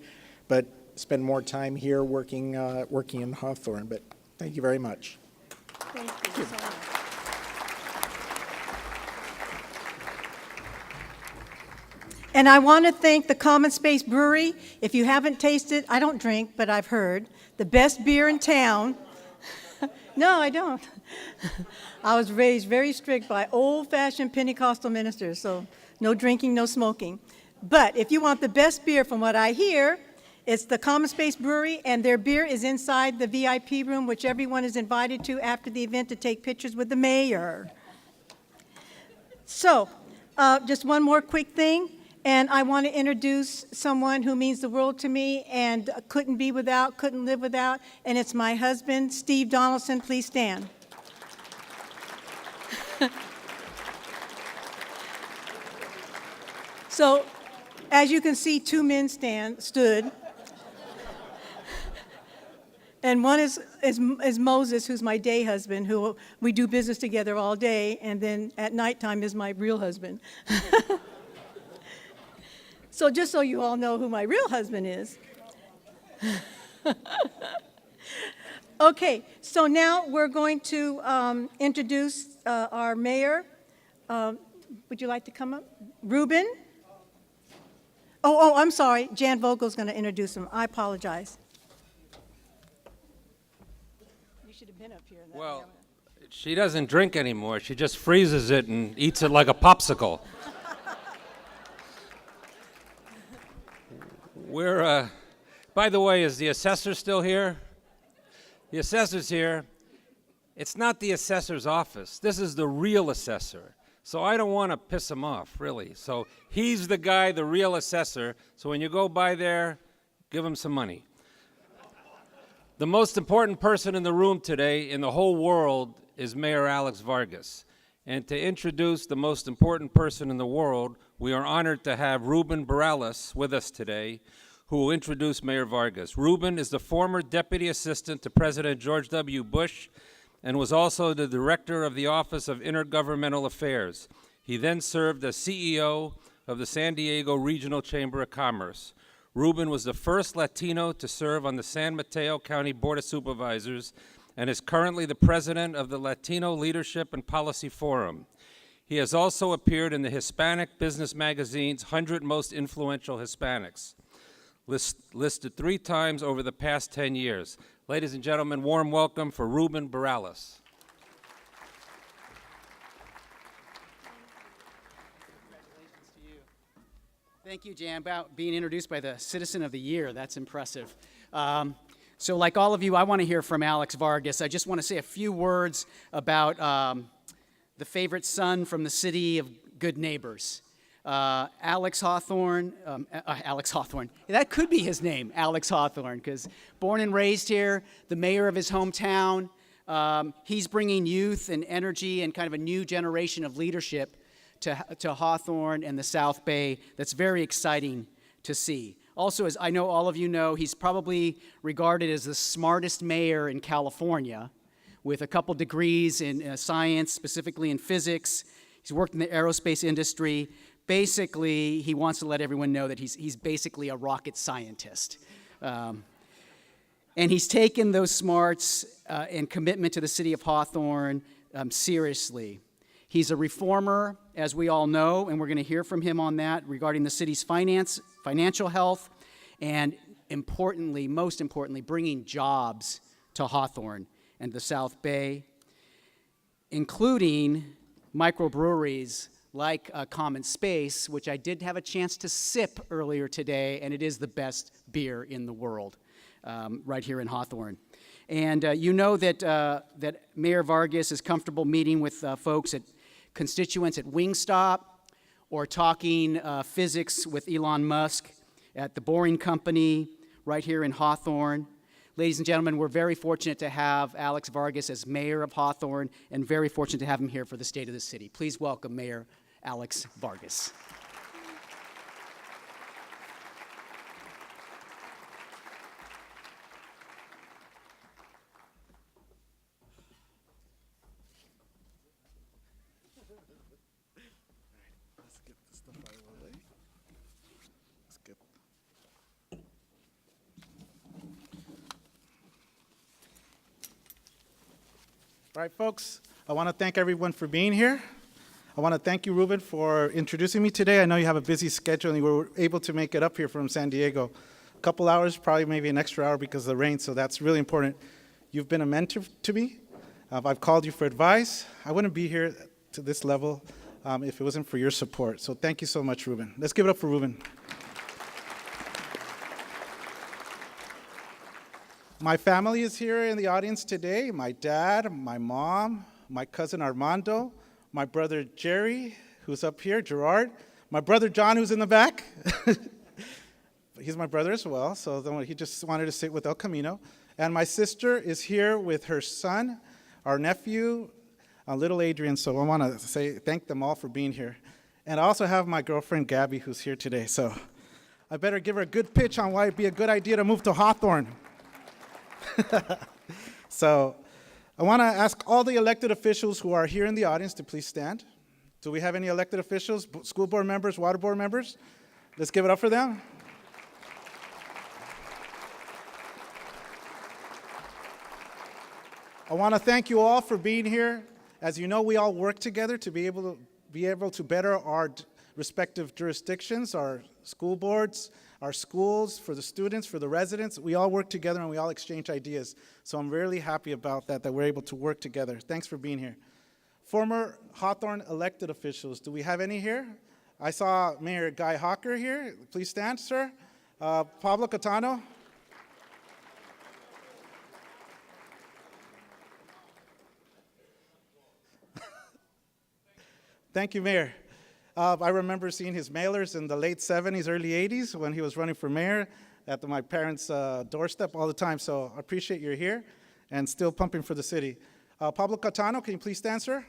[SPEAKER 12] but spend more time here working in Hawthorne. But thank you very much.
[SPEAKER 10] Thank you so much. And I want to thank the Common Space Brewery. If you haven't tasted, I don't drink, but I've heard, the best beer in town. No, I don't. I was raised very strict by old-fashioned Pentecostal ministers, so no drinking, no smoking. But if you want the best beer from what I hear, it's the Common Space Brewery, and their beer is inside the VIP room, which everyone is invited to after the event to take pictures with the mayor. So, just one more quick thing. And I want to introduce someone who means the world to me and couldn't live without, and it's my husband, Steve Donaldson. Please stand. So, as you can see, two men stood. And one is Moses, who's my day husband, who we do business together all day, and then at nighttime is my real husband. So just so you all know who my real husband is. Okay, so now we're going to introduce our mayor. Would you like to come up? Ruben? Oh, I'm sorry. Jan Vogel's going to introduce him. I apologize. You should have been up here.
[SPEAKER 15] Well, she doesn't drink anymore. She just freezes it and eats it like a popsicle. By the way, is the assessor still here? The assessor's here. It's not the assessor's office. This is the real assessor. So I don't want to piss him off, really. So he's the guy, the real assessor. So when you go by there, give him some money. The most important person in the room today in the whole world is Mayor Alex Vargas. And to introduce the most important person in the world, we are honored to have Ruben Barrales with us today, who will introduce Mayor Vargas. Ruben is the former Deputy Assistant to President George W. Bush and was also the Director of the Office of Intergovernmental Affairs. He then served as CEO of the San Diego Regional Chamber of Commerce. Ruben was the first Latino to serve on the San Mateo County Board of Supervisors and is currently the president of the Latino Leadership and Policy Forum. He has also appeared in the Hispanic Business Magazine's 100 Most Influential Hispanics, listed 3 times over the past 10 years. Ladies and gentlemen, warm welcome for Ruben Barrales.
[SPEAKER 16] Congratulations to you. Thank you, Jan, about being introduced by the Citizen of the Year. That's impressive. So like all of you, I want to hear from Alex Vargas. I just want to say a few words about the favorite son from the city of good neighbors. Alex Hawthorne, that could be his name, Alex Hawthorne, because born and raised here, the mayor of his hometown, he's bringing youth and energy and kind of a new generation of leadership to Hawthorne and the South Bay that's very exciting to see. Also, as I know all of you know, he's probably regarded as the smartest mayor in California, with a couple degrees in science, specifically in physics. He's worked in the aerospace industry. Basically, he wants to let everyone know that he's basically a rocket scientist. And he's taken those smarts and commitment to the city of Hawthorne seriously. He's a reformer, as we all know, and we're going to hear from him on that regarding the city's financial health, and importantly, most importantly, bringing jobs to Hawthorne and the South Bay, including microbreweries like Common Space, which I did have a chance to sip earlier today, and it is the best beer in the world, right here in Hawthorne. And you know that, that Mayor Vargas is comfortable meeting with folks at constituents at Wingstop, or talking physics with Elon Musk at the Boring Company right here in Hawthorne. Ladies and gentlemen, we're very fortunate to have Alex Vargas as mayor of Hawthorne, and very fortunate to have him here for the State of the City. Please welcome Mayor Alex Vargas.
[SPEAKER 11] All right, folks, I want to thank everyone for being here. I want to thank you, Ruben, for introducing me today. I know you have a busy schedule, and you were able to make it up here from San Diego. A couple hours, probably maybe an extra hour because of the rain, so that's really important. You've been a mentor to me. I've called you for advice. I wouldn't be here to this level if it wasn't for your support. So thank you so much, Ruben. Let's give it up for Ruben. My family is here in the audience today. My dad, my mom, my cousin Armando, my brother Jerry, who's up here, Gerard, my brother John, who's in the back. He's my brother as well, so he just wanted to sit with El Camino. And my sister is here with her son, our nephew, little Adrian, so I want to thank them all for being here. And I also have my girlfriend Gabby, who's here today, so I better give her a good pitch on why it'd be a good idea to move to Hawthorne. So I want to ask all the elected officials who are here in the audience to please stand. Do we have any elected officials, school board members, water board members? Let's give it up for them. I want to thank you all for being here. As you know, we all work together to be able to better our respective jurisdictions, our school boards, our schools, for the students, for the residents. We all work together and we all exchange ideas. So I'm really happy about that we're able to work together. Thanks for being here. Former Hawthorne elected officials, do we have any here? I saw Mayor Guy Hawker here. Please stand, sir. Pablo Catano. Thank you, Mayor. I remember seeing his mailers in the late 70s, early 80s when he was running for mayor at my parents' doorstep all the time. So I appreciate you're here and still pumping for the city. Pablo Catano, can you please stand, sir?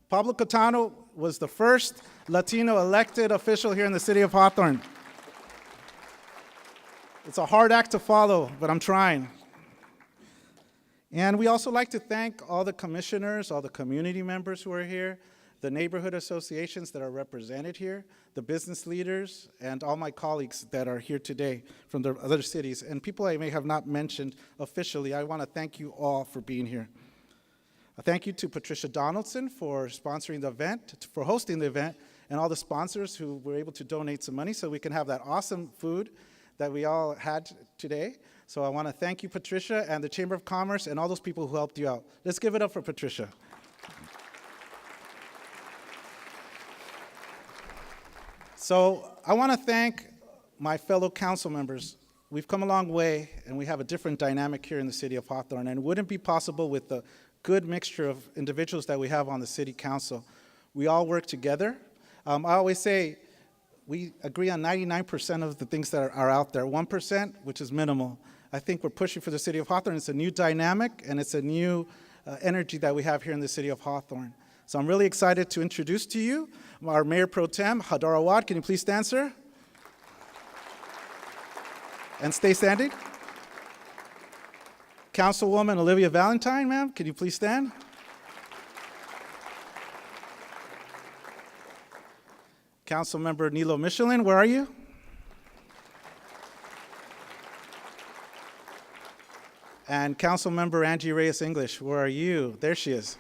[SPEAKER 11] Pablo Catano was the first Latino elected official here in the city of Hawthorne. It's a hard act to follow, but I'm trying. And we also like to thank all the commissioners, all the community members who are here, the neighborhood associations that are represented here, the business leaders, and all my colleagues that are here today from the other cities, and people I may have not mentioned officially. I want to thank you all for being here. A thank you to Patricia Donaldson for sponsoring the event, for hosting the event, and all the sponsors who were able to donate some money so we can have that awesome food that we all had today. So I want to thank you, Patricia, and the Chamber of Commerce, and all those people who helped you out. Let's give it up for Patricia. So I want to thank my fellow council members. We've come a long way, and we have a different dynamic here in the city of Hawthorne, and it wouldn't be possible with the good mixture of individuals that we have on the city council. We all work together. I always say we agree on 99% of the things that are out there. 1%, which is minimal. I think we're pushing for the city of Hawthorne. It's a new dynamic, and it's a new energy that we have here in the city of Hawthorne. So I'm really excited to introduce to you our Mayor Pro Tem, Hadar Awad. Can you please stand, sir? and stay standing. Councilwoman Olivia Valentine, ma'am, can you please stand? Councilmember Nilo Michelin, where are you? And Councilmember Angie Reyes English, where are you? There she is.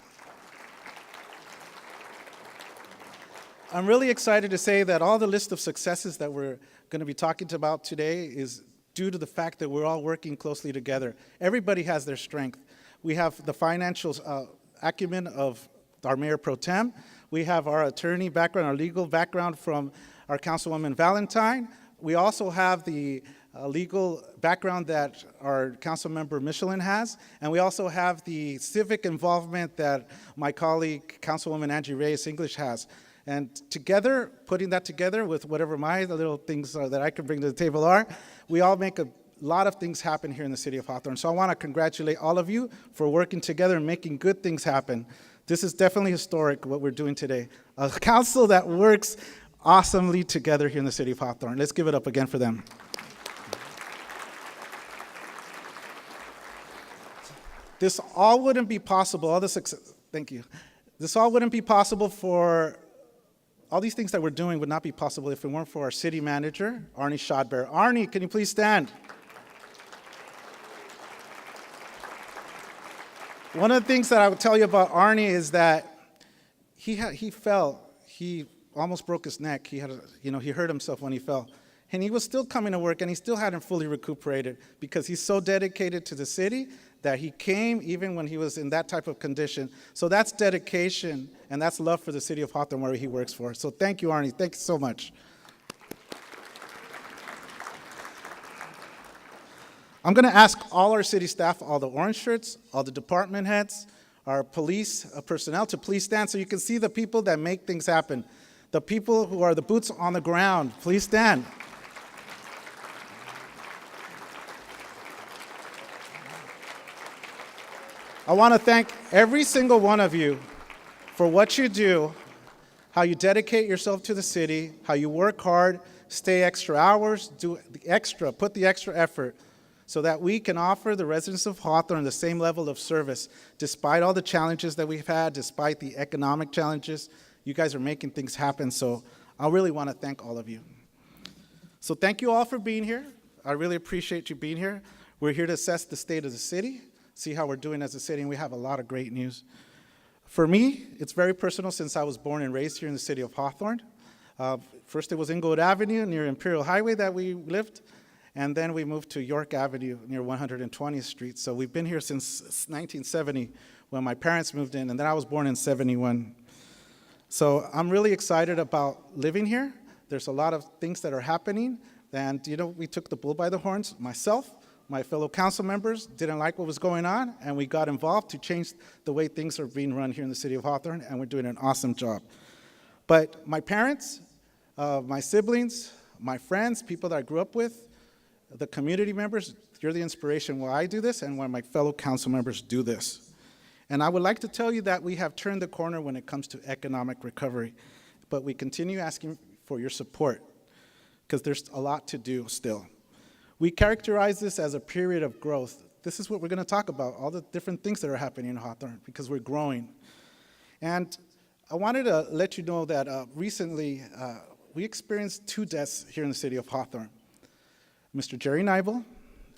[SPEAKER 11] I'm really excited to say that all the list of successes that we're going to be talking about today is due to the fact that we're all working closely together. Everybody has their strength. We have the financial acumen of our Mayor Pro Tem. We have our attorney background, our legal background from our Councilwoman Valentine. We also have the legal background that our Councilmember Michelin has, and we also have the civic involvement that my colleague, Councilwoman Angie Reyes English has. And together, putting that together with whatever my little things are that I can bring to the table are, we all make a lot of things happen here in the city of Hawthorne. So I want to congratulate all of you for working together and making good things happen. This is definitely historic, what we're doing today. A council that works awesomely together here in the city of Hawthorne. Let's give it up again for them. This all wouldn't be possible, all the success, thank you. This all wouldn't be possible for, all these things that we're doing would not be possible if it weren't for our city manager, Arnie Shodbear. Arnie, can you please stand? One of the things that I would tell you about Arnie is that he fell. He almost broke his neck. He hurt himself when he fell. And he was still coming to work, and he still hadn't fully recuperated because he's so dedicated to the city that he came even when he was in that type of condition. So that's dedication, and that's love for the city of Hawthorne where he works for. So thank you, Arnie. Thank you so much. I'm going to ask all our city staff, all the orange shirts, all the department heads, our police personnel to please stand so you can see the people that make things happen. The people who are the boots on the ground, please stand. I want to thank every single one of you for what you do, how you dedicate yourself to the city, how you work hard, stay extra hours, do the extra, put the extra effort so that we can offer the residents of Hawthorne the same level of service. Despite all the challenges that we've had, despite the economic challenges, you guys are making things happen, so I really want to thank all of you. So thank you all for being here. I really appreciate you being here. We're here to assess the state of the city, see how we're doing as a city, and we have a lot of great news. For me, it's very personal since I was born and raised here in the city of Hawthorne. First it was Inglewood Avenue near Imperial Highway that we lived, and then we moved to York Avenue near 120th Street. So we've been here since 1970 when my parents moved in, and then I was born in 71. So I'm really excited about living here. There's a lot of things that are happening, and we took the bull by the horns. Myself, my fellow council members didn't like what was going on, and we got involved to change the way things are being run here in the city of Hawthorne, and we're doing an awesome job. But my parents, my siblings, my friends, people that I grew up with, the community members, you're the inspiration why I do this and why my fellow council members do this. And I would like to tell you that we have turned the corner when it comes to economic recovery, but we continue asking for your support because there's a lot to do still. We characterize this as a period of growth. This is what we're going to talk about, all the different things that are happening in Hawthorne because we're growing. And I wanted to let you know that recently we experienced 2 deaths here in the city of Hawthorne. Mr. Jerry Nibel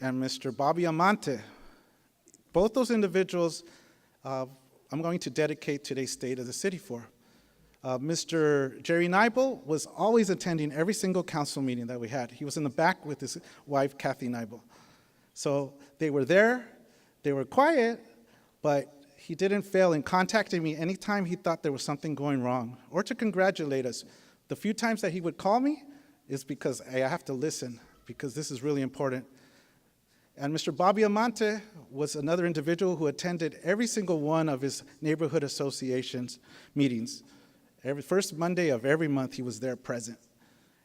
[SPEAKER 11] and Mr. Bobby Amante. Both those individuals I'm going to dedicate today's State of the City for. Mr. Jerry Nibel was always attending every single council meeting that we had. He was in the back with his wife, Kathy Nibel. So they were there, they were quiet, but he didn't fail in contacting me anytime he thought there was something going wrong or to congratulate us. The few times that he would call me is because I have to listen, because this is really important. And Mr. Bobby Amante was another individual who attended every single one of his neighborhood associations meetings. Every first Monday of every month, he was there present.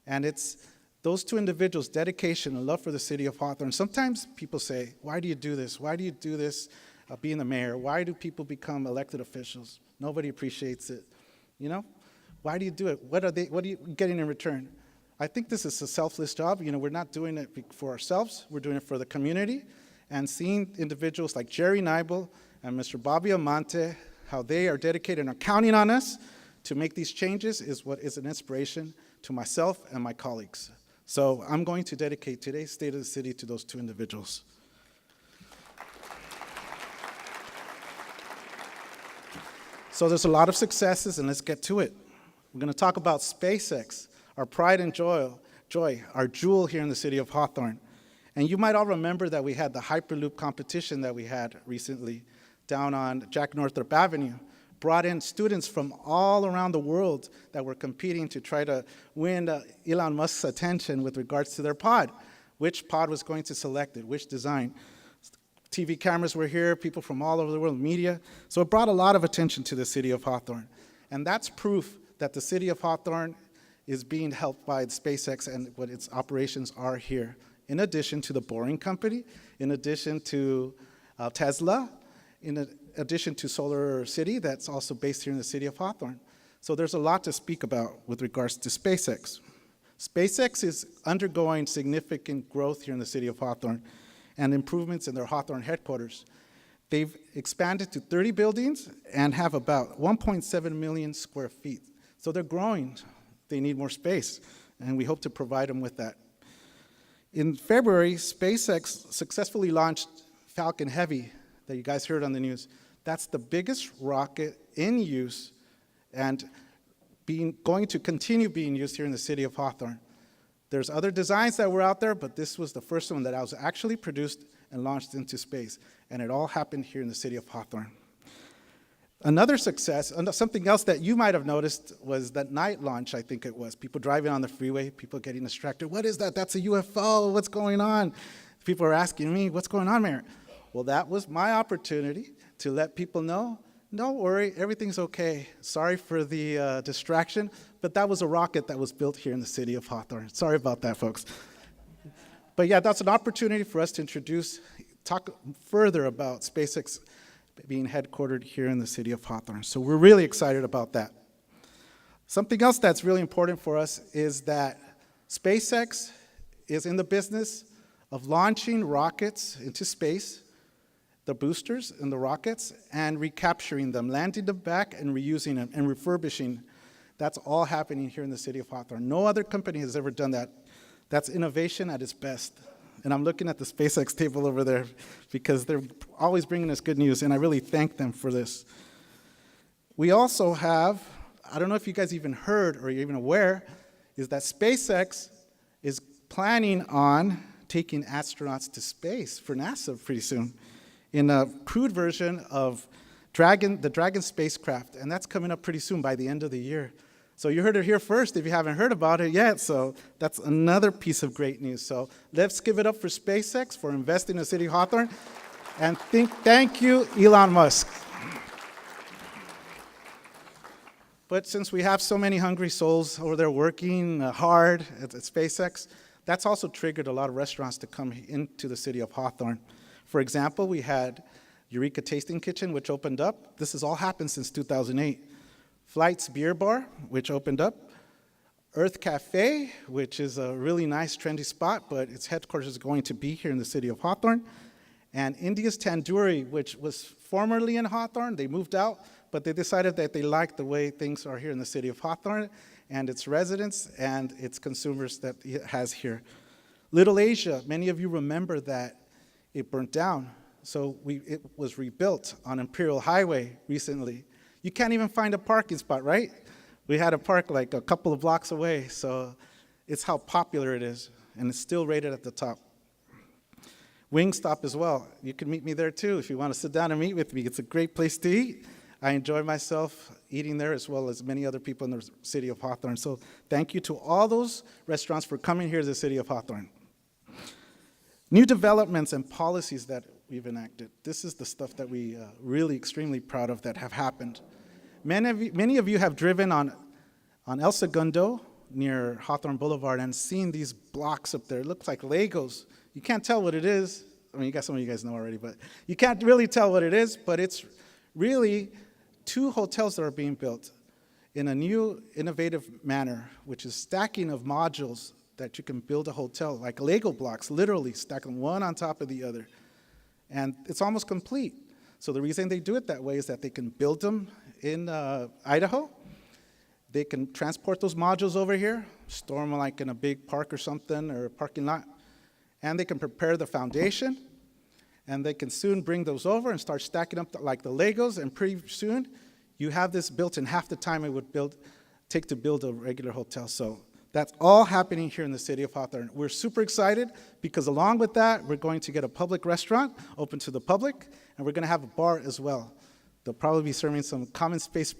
[SPEAKER 11] And it's those 2 individuals' dedication and love for the city of Hawthorne. Sometimes people say, why do you do this? Why do you do this being the mayor? Why do people become elected officials? Nobody appreciates it. Why do you do it? What are you getting in return? I think this is a selfless job. We're not doing it for ourselves. We're doing it for the community. And seeing individuals like Jerry Nibel and Mr. Bobby Amante, how they are dedicated and are counting on us to make these changes is what is an inspiration to myself and my colleagues. So I'm going to dedicate today's State of the City to those two individuals. So there's a lot of successes, and let's get to it. We're going to talk about SpaceX, our pride and joy, our jewel here in the city of Hawthorne. And you might all remember that we had the Hyperloop competition that we had recently down on Jack Northrop Avenue, brought in students from all around the world that were competing to try to win Elon Musk's attention with regards to their pod. Which pod was going to select it, which design. TV cameras were here, people from all over the world, media. So it brought a lot of attention to the city of Hawthorne. And that's proof that the city of Hawthorne is being helped by SpaceX and what its operations are here. In addition to the Boring Company, in addition to Tesla, in addition to Solar City, that's also based here in the city of Hawthorne. So there's a lot to speak about with regards to SpaceX. SpaceX is undergoing significant growth here in the city of Hawthorne and improvements in their Hawthorne headquarters. They've expanded to 30 buildings and have about 1.7 million square feet. So they're growing. They need more space, and we hope to provide them with that. In February, SpaceX successfully launched Falcon Heavy that you guys heard on the news. That's the biggest rocket in use and going to continue being used here in the city of Hawthorne. There's other designs that were out there, but this was the first one that was actually produced and launched into space, and it all happened here in the city of Hawthorne. Another success, something else that you might have noticed was that night launch, I think it was. People driving on the freeway, people getting distracted. What is that? That's a UFO. What's going on? People are asking me, what's going on, Mayor? Well, that was my opportunity to let people know, don't worry, everything's okay. Sorry for the distraction, but that was a rocket that was built here in the city of Hawthorne. Sorry about that, folks. But yeah, that's an opportunity for us to talk further about SpaceX being headquartered here in the city of Hawthorne. So we're really excited about that. Something else that's really important for us is that SpaceX is in the business of launching rockets into space, the boosters and the rockets, and recapturing them, landing them back and reusing them and refurbishing. That's all happening here in the city of Hawthorne. No other company has ever done that. That's innovation at its best. And I'm looking at the SpaceX table over there because they're always bringing us good news, and I really thank them for this. We also have, I don't know if you guys even heard or you're even aware, is that SpaceX is planning on taking astronauts to space for NASA pretty soon in a crewed version of the Dragon spacecraft, and that's coming up pretty soon by the end of the year. So you heard it here first if you haven't heard about it yet, so that's another piece of great news. So let's give it up for SpaceX for investing in the city of Hawthorne, and thank you, Elon Musk. But since we have so many hungry souls over there working hard at SpaceX, that's also triggered a lot of restaurants to come into the city of Hawthorne. For example, we had Eureka Tasting Kitchen, which opened up. This has all happened since 2008. Flight's Beer Bar, which opened up. Earth Cafe, which is a really nice, trendy spot, but its headquarters is going to be here in the city of Hawthorne. And India's Tandoori, which was formerly in Hawthorne. They moved out, but they decided that they liked the way things are here in the city of Hawthorne and its residents and its consumers that it has here. Little Asia, many of you remember that it burnt down. So it was rebuilt on Imperial Highway recently. You can't even find a parking spot, right? We had a park like a couple of blocks away, so it's how popular it is, and it's still rated at the top. Wingstop as well. You can meet me there too if you want to sit down and meet with me. It's a great place to eat. I enjoy myself eating there as well as many other people in the city of Hawthorne. So thank you to all those restaurants for coming here to the city of Hawthorne. New developments and policies that we've enacted. This is the stuff that we really extremely proud of that have happened. Many of you have driven on El Segundo near Hawthorne Boulevard and seen these blocks up there. It looks like Legos. You can't tell what it is. I mean, some of you guys know already, but you can't really tell what it is, but it's really 2 hotels that are being built. in a new, innovative manner, which is stacking of modules that you can build a hotel, like Lego blocks, literally stack them one on top of the other. And it's almost complete. So the reason they do it that way is that they can build them in Idaho. They can transport those modules over here, store them like in a big park or something, or a parking lot, and they can prepare the foundation, and they can soon bring those over and start stacking up like the Legos, and pretty soon you have this built in half the time it would take to build a regular hotel. So that's all happening here in the city of Hawthorne. We're super excited because along with that, we're going to get a public restaurant open to the public, and we're going to have a bar as well. They'll probably be serving some common space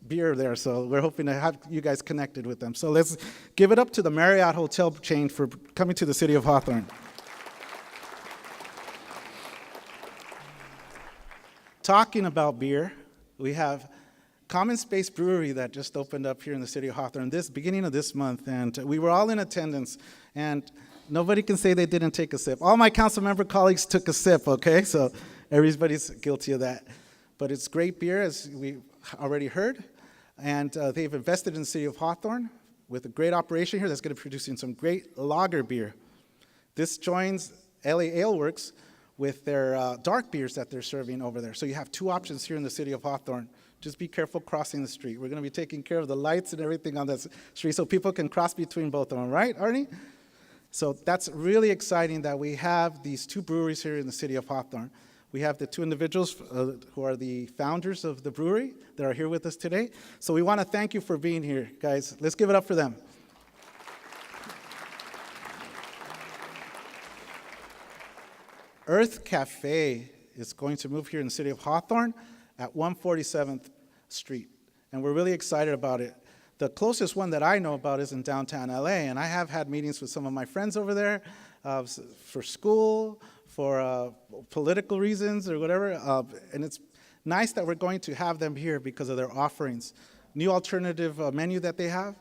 [SPEAKER 11] beer there, so we're hoping to have you guys connected with them. So let's give it up to the Marriott Hotel chain for coming to the city of Hawthorne. Talking about beer, we have Common Space Brewery that just opened up here in the city of Hawthorne beginning of this month, and we were all in attendance, and nobody can say they didn't take a sip. All my council member colleagues took a sip, okay? So everybody's guilty of that. But it's great beer, as we already heard, and they've invested in the city of Hawthorne with a great operation here that's going to be producing some great lager beer. This joins LA Ale Works with their dark beers that they're serving over there. So you have two options here in the city of Hawthorne. Just be careful crossing the street. We're going to be taking care of the lights and everything on that street so people can cross between both of them, right, Arnie? So that's really exciting that we have these two breweries here in the city of Hawthorne. We have the two individuals who are the founders of the brewery that are here with us today. So we want to thank you for being here, guys. Let's give it up for them. Earth Cafe is going to move here in the city of Hawthorne at 147th Street, and we're really excited about it. The closest one that I know about is in downtown LA, and I have had meetings with some of my friends over there for school, for political reasons or whatever, and it's nice that we're going to have them here because of their offerings. New alternative menu that they have,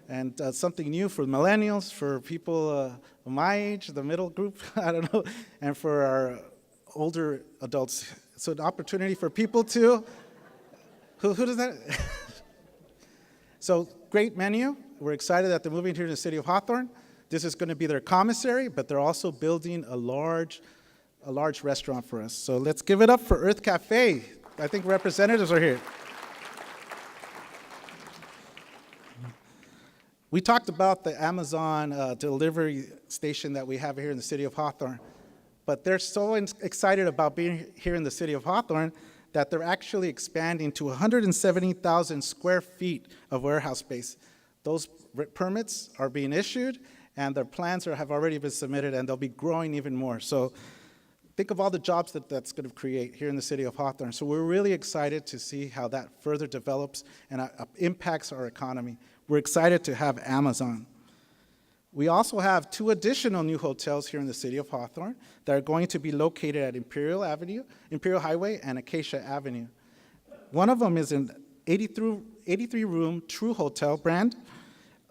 [SPEAKER 11] and something new for millennials, for people my age, the middle group, I don't know, and for our older adults. So an opportunity for people to, who does that? So great menu. We're excited that they're moving here to the city of Hawthorne. This is going to be their commissary, but they're also building a large restaurant for us. So let's give it up for Earth Cafe. I think representatives are here. We talked about the Amazon delivery station that we have here in the city of Hawthorne, but they're so excited about being here in the city of Hawthorne that they're actually expanding to 170,000 square feet of warehouse space. Those permits are being issued, and their plans have already been submitted, and they'll be growing even more. So think of all the jobs that's going to create here in the city of Hawthorne. So we're really excited to see how that further develops and impacts our economy. We're excited to have Amazon. We also have two additional new hotels here in the city of Hawthorne that are going to be located at Imperial Highway and Acacia Avenue. One of them is an 83-room True Hotel brand.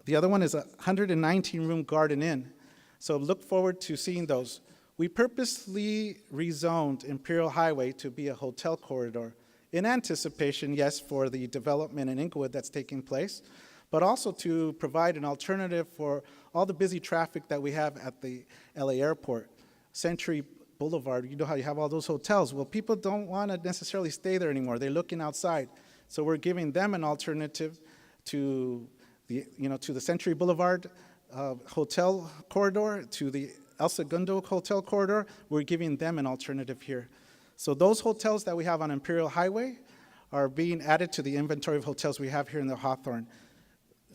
[SPEAKER 11] The other one is a 119-room Garden Inn. So look forward to seeing those. We purposely rezoned Imperial Highway to be a hotel corridor in anticipation, yes, for the development in Inglewood that's taking place, but also to provide an alternative for all the busy traffic that we have at the LA airport. Century Boulevard, you know how you have all those hotels. Well, people don't want to necessarily stay there anymore. They're looking outside. So we're giving them an alternative to the Century Boulevard hotel corridor, to the El Segundo hotel corridor. We're giving them an alternative here. So those hotels that we have on Imperial Highway are being added to the inventory of hotels we have here in the Hawthorne,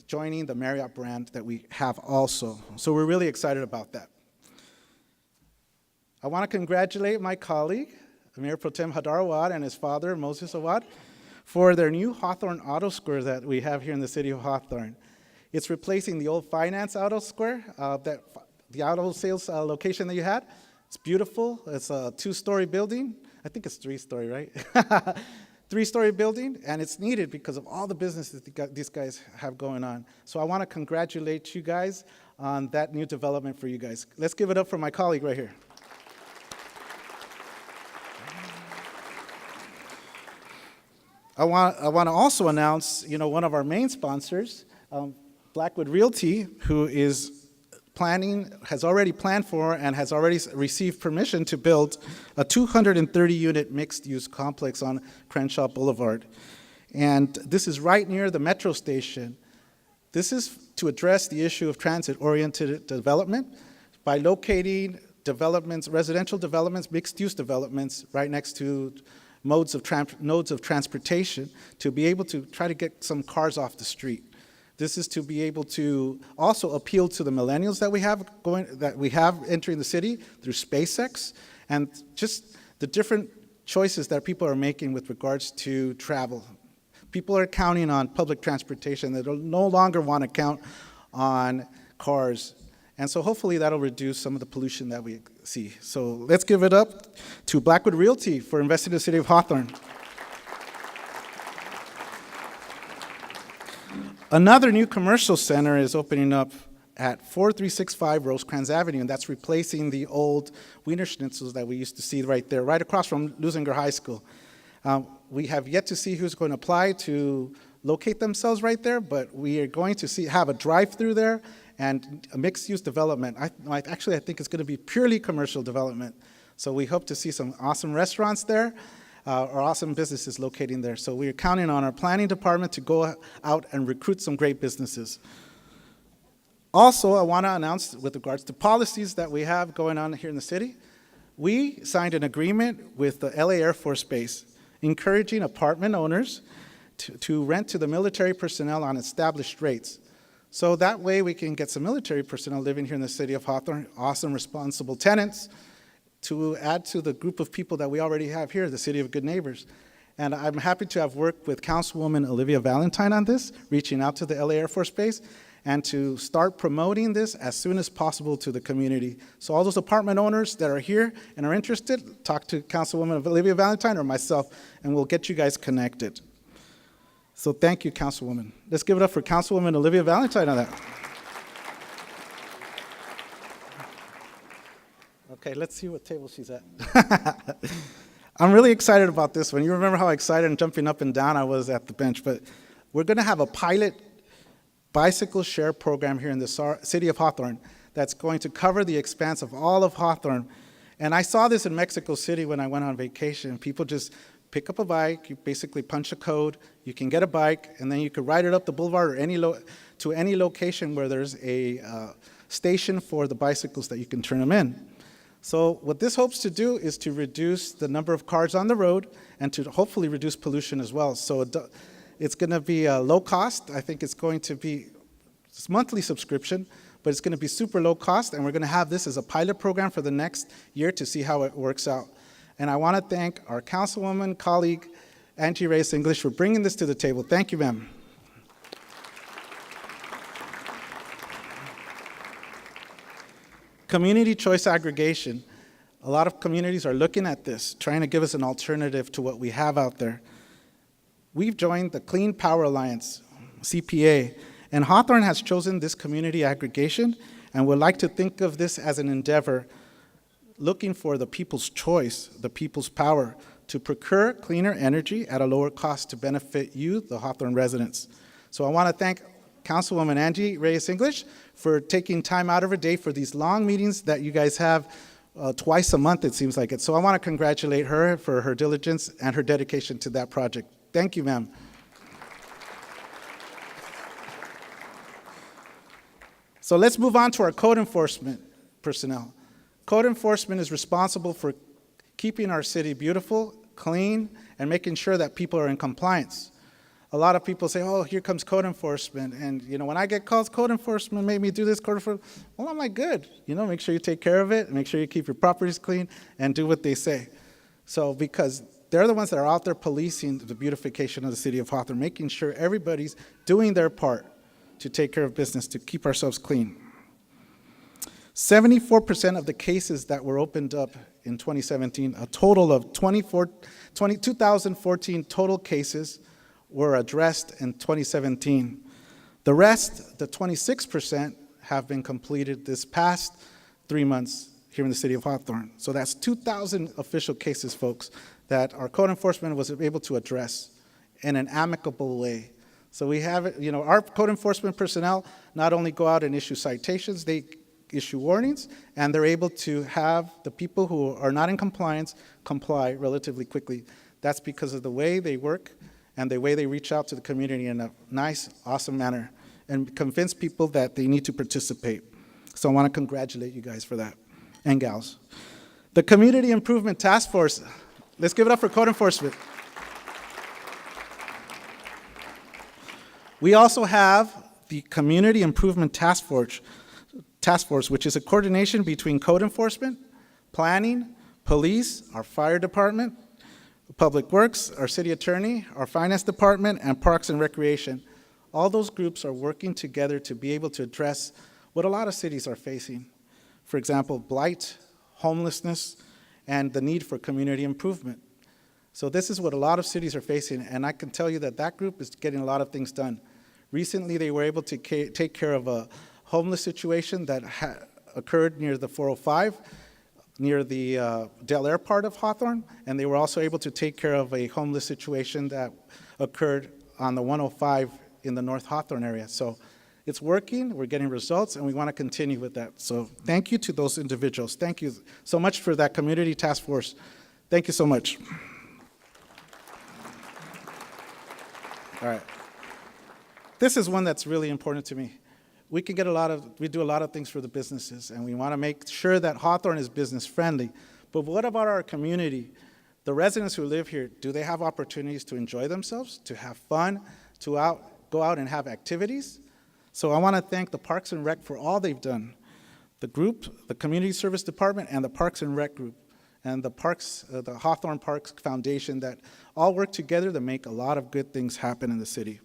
[SPEAKER 11] joining the Marriott brand that we have also. So we're really excited about that. I want to congratulate my colleague, Mayor Pro Tem Hadar Awad, and his father, Moses Awad, for their new Hawthorne Auto Square that we have here in the city of Hawthorne. It's replacing the old Finance Auto Square, the auto sales location that you had. It's beautiful. It's a 2-story building. I think it's 3-story, right? 3-story building, and it's needed because of all the businesses these guys have going on. So I want to congratulate you guys on that new development for you guys. Let's give it up for my colleague right here. I want to also announce, one of our main sponsors, Blackwood Realty, who has already planned for and has already received permission to build a 230-unit mixed-use complex on Crenshaw Boulevard. And this is right near the metro station. This is to address the issue of transit-oriented development by locating developments, residential developments, mixed-use developments right next to nodes of transportation to be able to try to get some cars off the street. This is to be able to also appeal to the millennials that we have entering the city through SpaceX, and just the different choices that people are making with regards to travel. People are counting on public transportation. They no longer want to count on cars. And so hopefully that'll reduce some of the pollution that we see. So let's give it up to Blackwood Realty for investing in the city of Hawthorne. Another new commercial center is opening up at 4365 Rosecrans Avenue, and that's replacing the old Wiener Schnitzels that we used to see right there, right across from Lusinger High School. We have yet to see who's going to apply to locate themselves right there, but we are going to have a drive-through there and a mixed-use development. I think it's going to be purely commercial development. So we hope to see some awesome restaurants there, or awesome businesses locating there. So we're counting on our planning department to go out and recruit some great businesses. Also, I want to announce with regards to policies that we have going on here in the city, we signed an agreement with the LA Air Force Base, encouraging apartment owners to rent to the military personnel on established rates. So that way we can get some military personnel living here in the city of Hawthorne, awesome, responsible tenants, to add to the group of people that we already have here, the City of Good Neighbors. And I'm happy to have worked with Councilwoman OLIVIA Valentine on this, reaching out to the LA Air Force Base, and to start promoting this as soon as possible to the community. So all those apartment owners that are here and are interested, talk to Councilwoman OLIVIA Valentine or myself, and we'll get you guys connected. So thank you, Councilwoman. Let's give it up for Councilwoman OLIVIA Valentine on that. Okay, let's see what table she's at. I'm really excited about this one. You remember how excited and jumping up and down I was at the bench, but we're gonna have a pilot bicycle share program here in the city of Hawthorne that's going to cover the expanse of all of Hawthorne. And I saw this in Mexico City when I went on vacation. People just pick up a bike, you basically punch a code, you can get a bike, and then you could ride it up the boulevard or to any location where there's a station for the bicycles that you can turn them in. So what this hopes to do is to reduce the number of cars on the road and to hopefully reduce pollution as well. So it's going to be low cost. I think it's going to be monthly subscription, but it's going to be super low cost, and we're going to have this as a pilot program for the next year to see how it works out. And I want to thank our councilwoman colleague, Angie Reyes-English, for bringing this to the table. Thank you, ma'am. Community choice aggregation. A lot of communities are looking at this, trying to give us an alternative to what we have out there. We've joined the Clean Power Alliance, CPA, and Hawthorne has chosen this community aggregation and would like to think of this as an endeavor looking for the people's choice, the people's power, to procure cleaner energy at a lower cost to benefit you, the Hawthorne residents. So I want to thank Councilwoman Angie Reyes-English for taking time out of her day for these long meetings that you guys have twice a month, it seems like it. So I want to congratulate her for her diligence and her dedication to that project. Thank you, ma'am. So let's move on to our code enforcement personnel. Code enforcement is responsible for keeping our city beautiful, clean, and making sure that people are in compliance. A lot of people say, oh, here comes code enforcement. And, when I get calls, code enforcement made me do this, code enforcement. Well, I'm like, good. Make sure you take care of it, make sure you keep your properties clean, and do what they say. So, because they're the ones that are out there policing the beautification of the city of Hawthorne, making sure everybody's doing their part to take care of business, to keep ourselves clean. 74% of the cases that were opened up in 2017, a total of 2,014 total cases were addressed in 2017. The rest, the 26%, have been completed this past 3 months here in the city of Hawthorne. So that's 2,000 official cases, folks, that our code enforcement was able to address in an amicable way. So we have it, our code enforcement personnel not only go out and issue citations, they issue warnings, and they're able to have the people who are not in compliance comply relatively quickly. That's because of the way they work and the way they reach out to the community in a nice, awesome manner and convince people that they need to participate. So I want to congratulate you guys for that, and gals. The Community Improvement Task Force, let's give it up for code enforcement. We also have the Community Improvement Task Force, which is a coordination between code enforcement, planning, police, our fire department, Public Works, our city attorney, our finance department, and Parks and Recreation. All those groups are working together to be able to address what a lot of cities are facing. For example, blight, homelessness, and the need for community improvement. So this is what a lot of cities are facing, and I can tell you that that group is getting a lot of things done. Recently, they were able to take care of a homeless situation that occurred near the 405, near the Del Air part of Hawthorne, and they were also able to take care of a homeless situation that occurred on the 105 in the North Hawthorne area. So it's working, we're getting results, and we want to continue with that. So thank you to those individuals. Thank you so much for that community task force. Thank you so much. All right. This is one that's really important to me. We do a lot of things for the businesses, and we want to make sure that Hawthorne is business friendly. But what about our community? The residents who live here, do they have opportunities to enjoy themselves, to have fun, to go out and have activities? So I want to thank the Parks and Rec for all they've done. The group, the Community Service Department, and the Parks and Rec group, and the Hawthorne Parks Foundation that all work together to make a lot of good things happen in the city.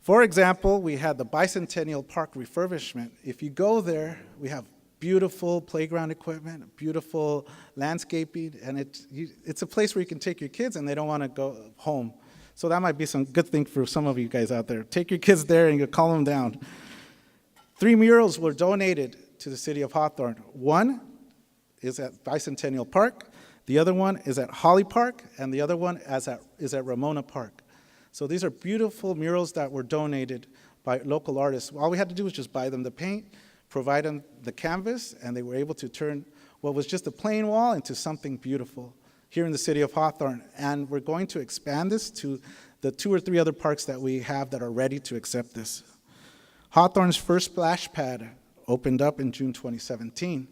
[SPEAKER 11] For example, we had the Bicentennial Park refurbishment. If you go there, we have beautiful playground equipment, beautiful landscaping, and it's a place where you can take your kids and they don't want to go home. So that might be some good thing for some of you guys out there. Take your kids there and you calm them down. 3 murals were donated to the city of Hawthorne. One is at Bicentennial Park, the other one is at Holly Park, and the other one is at Ramona Park. So these are beautiful murals that were donated by local artists. All we had to do was just buy them the paint, provide them the canvas, and they were able to turn what was just a plain wall into something beautiful here in the city of Hawthorne. And we're going to expand this to the 2 or 3 other parks that we have that are ready to accept this. Hawthorne's first splash pad opened up in June 2017.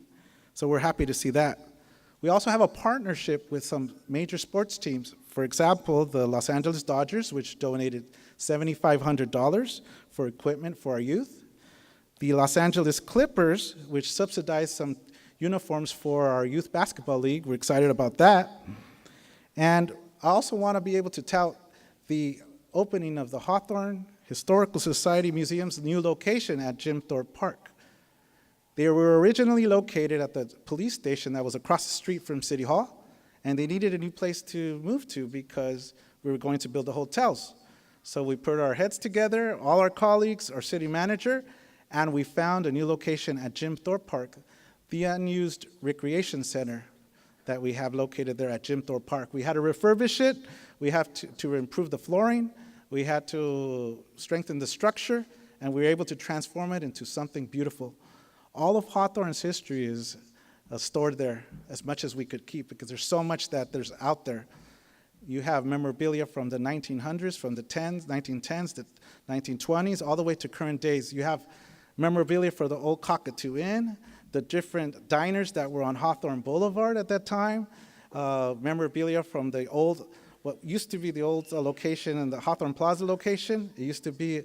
[SPEAKER 11] So we're happy to see that. We also have a partnership with some major sports teams. For example, the Los Angeles Dodgers, which donated $7,500 for equipment for our youth. The Los Angeles Clippers, which subsidized some uniforms for our youth basketball league. We're excited about that. And I also want to be able to tout the opening of the Hawthorne Historical Society Museum's new location at Jim Thorpe Park. They were originally located at the police station that was across the street from City Hall, and they needed a new place to move to because we were going to build the hotels. So we put our heads together, all our colleagues, our city manager, and we found a new location at Jim Thorpe Park, the unused recreation center that we have located there at Jim Thorpe Park. We had to refurbish it, we had to improve the flooring, we had to strengthen the structure, and we were able to transform it into something beautiful. All of Hawthorne's history is stored there, as much as we could keep, because there's so much that there's out there. You have memorabilia from the 1900s, from the 1910s, the 1920s, all the way to current days. You have memorabilia for the old Cockatoo Inn, the different diners that were on Hawthorne Boulevard at that time, memorabilia from the old, what used to be the old location in the Hawthorne Plaza location. It used to be,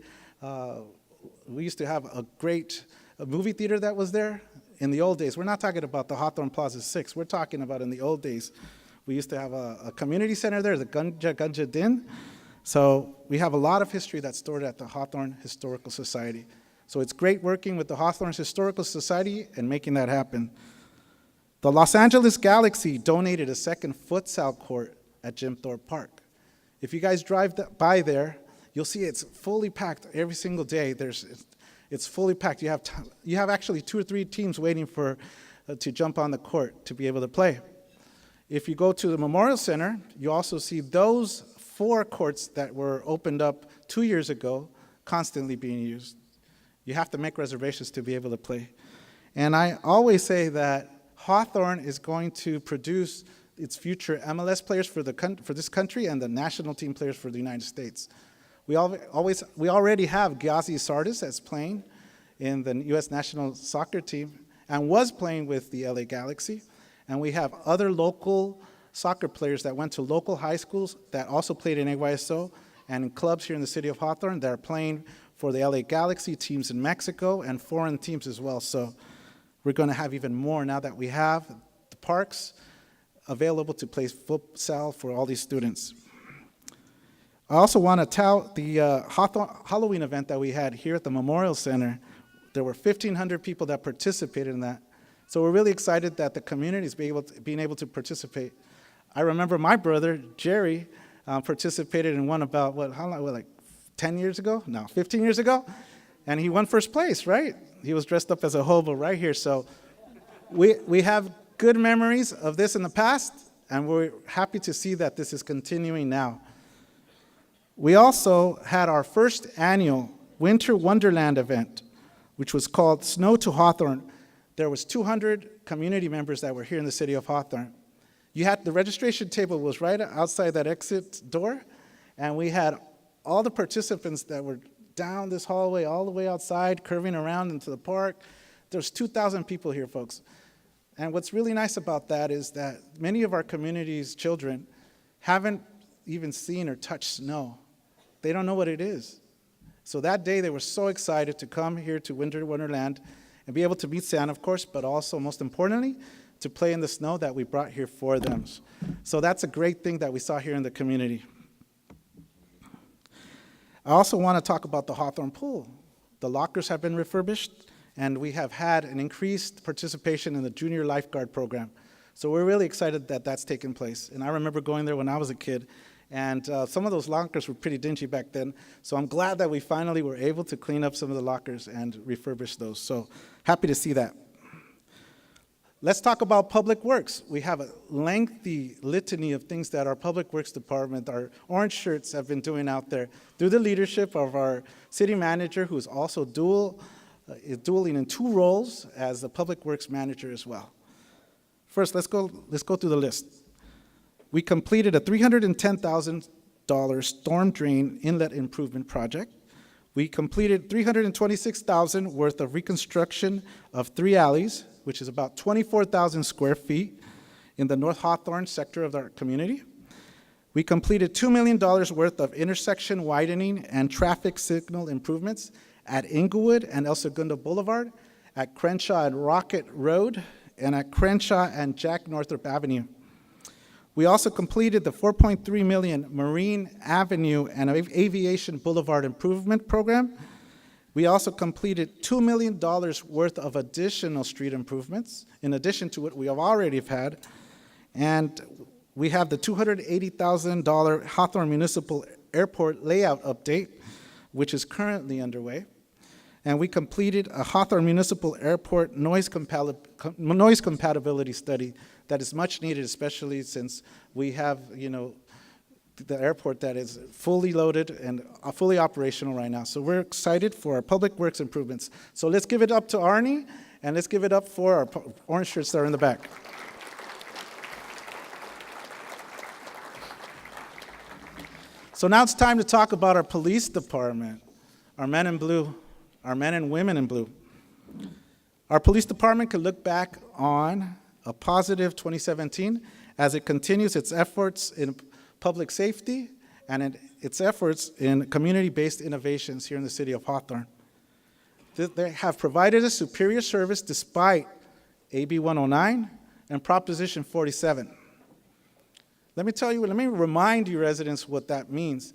[SPEAKER 11] we used to have a great movie theater that was there in the old days. We're not talking about the Hawthorne Plaza 6. We're talking about in the old days. We used to have a community center there, the Gunja Din. So we have a lot of history that's stored at the Hawthorne Historical Society. So it's great working with the Hawthorne Historical Society and making that happen. The Los Angeles Galaxy donated a second futsal court at Jim Thorpe Park. If you guys drive by there, you'll see it's fully packed every single day. It's fully packed. You have actually 2 or 3 teams waiting to jump on the court to be able to play. If you go to the Memorial Center, you also see those 4 courts that were opened up 2 years ago, constantly being used. You have to make reservations to be able to play. And I always say that Hawthorne is going to produce its future MLS players for this country and the national team players for the United States. We already have Ghazi Sardis that's playing in the U.S. national soccer team and was playing with the LA Galaxy. And we have other local soccer players that went to local high schools that also played in AYSO and in clubs here in the city of Hawthorne that are playing for the LA Galaxy teams in Mexico and foreign teams as well. So we're going to have even more now that we have the parks available to play futsal for all these students. I also want to tout the Halloween event that we had here at the Memorial Center. There were 1,500 people that participated in that. So we're really excited that the community is being able to participate. I remember my brother, Jerry, participated in one about, like 10 years ago? No, 15 years ago? And he won first place, right? He was dressed up as a hobo right here. So we have good memories of this in the past, and we're happy to see that this is continuing now. We also had our first annual Winter Wonderland event, which was called Snow to Hawthorne. There was 200 community members that were here in the city of Hawthorne. The registration table was right outside that exit door, and we had all the participants that were down this hallway, all the way outside, curving around into the park. There's 2,000 people here, folks. And what's really nice about that is that many of our community's children haven't even seen or touched snow. They don't know what it is. So that day, they were so excited to come here to Winter Wonderland and be able to meet Santa, of course, but also, most importantly, to play in the snow that we brought here for them. So that's a great thing that we saw here in the community. I also want to talk about the Hawthorne pool. The lockers have been refurbished, and we have had an increased participation in the junior lifeguard program. So we're really excited that that's taken place. And I remember going there when I was a kid, and some of those lockers were pretty dingy back then. So I'm glad that we finally were able to clean up some of the lockers and refurbish those. So happy to see that. Let's talk about Public Works. We have a lengthy litany of things that our Public Works Department, our orange shirts, have been doing out there through the leadership of our city manager, who's also dueling in 2 roles as the Public Works manager as well. First, let's go through the list. We completed a $310,000 storm drain inlet improvement project. We completed $326,000 worth of reconstruction of 3 alleys, which is about 24,000 square feet in the North Hawthorne sector of our community. We completed $2 million worth of intersection widening and traffic signal improvements at Inglewood and El Segundo Boulevard, at Crenshaw and Rocket Road, and at Crenshaw and Jack Northrop Avenue. We also completed the $4.3 million Marine Avenue and Aviation Boulevard Improvement Program. We also completed $2 million worth of additional street improvements, in addition to what we have already had. And we have the $280,000 Hawthorne Municipal Airport layout update, which is currently underway. And we completed a Hawthorne Municipal Airport noise compatibility study that is much needed, especially since we have, the airport that is fully loaded and fully operational right now. So we're excited for our Public Works improvements. So let's give it up to Arnie, and let's give it up for our orange shirts that are in the back. So now it's time to talk about our police department, our men in blue, our men and women in blue. Our police department can look back on a positive 2017 as it continues its efforts in public safety and in its efforts in community-based innovations here in the city of Hawthorne. They have provided a superior service despite AB 109 and Proposition 47. Let me remind you residents what that means.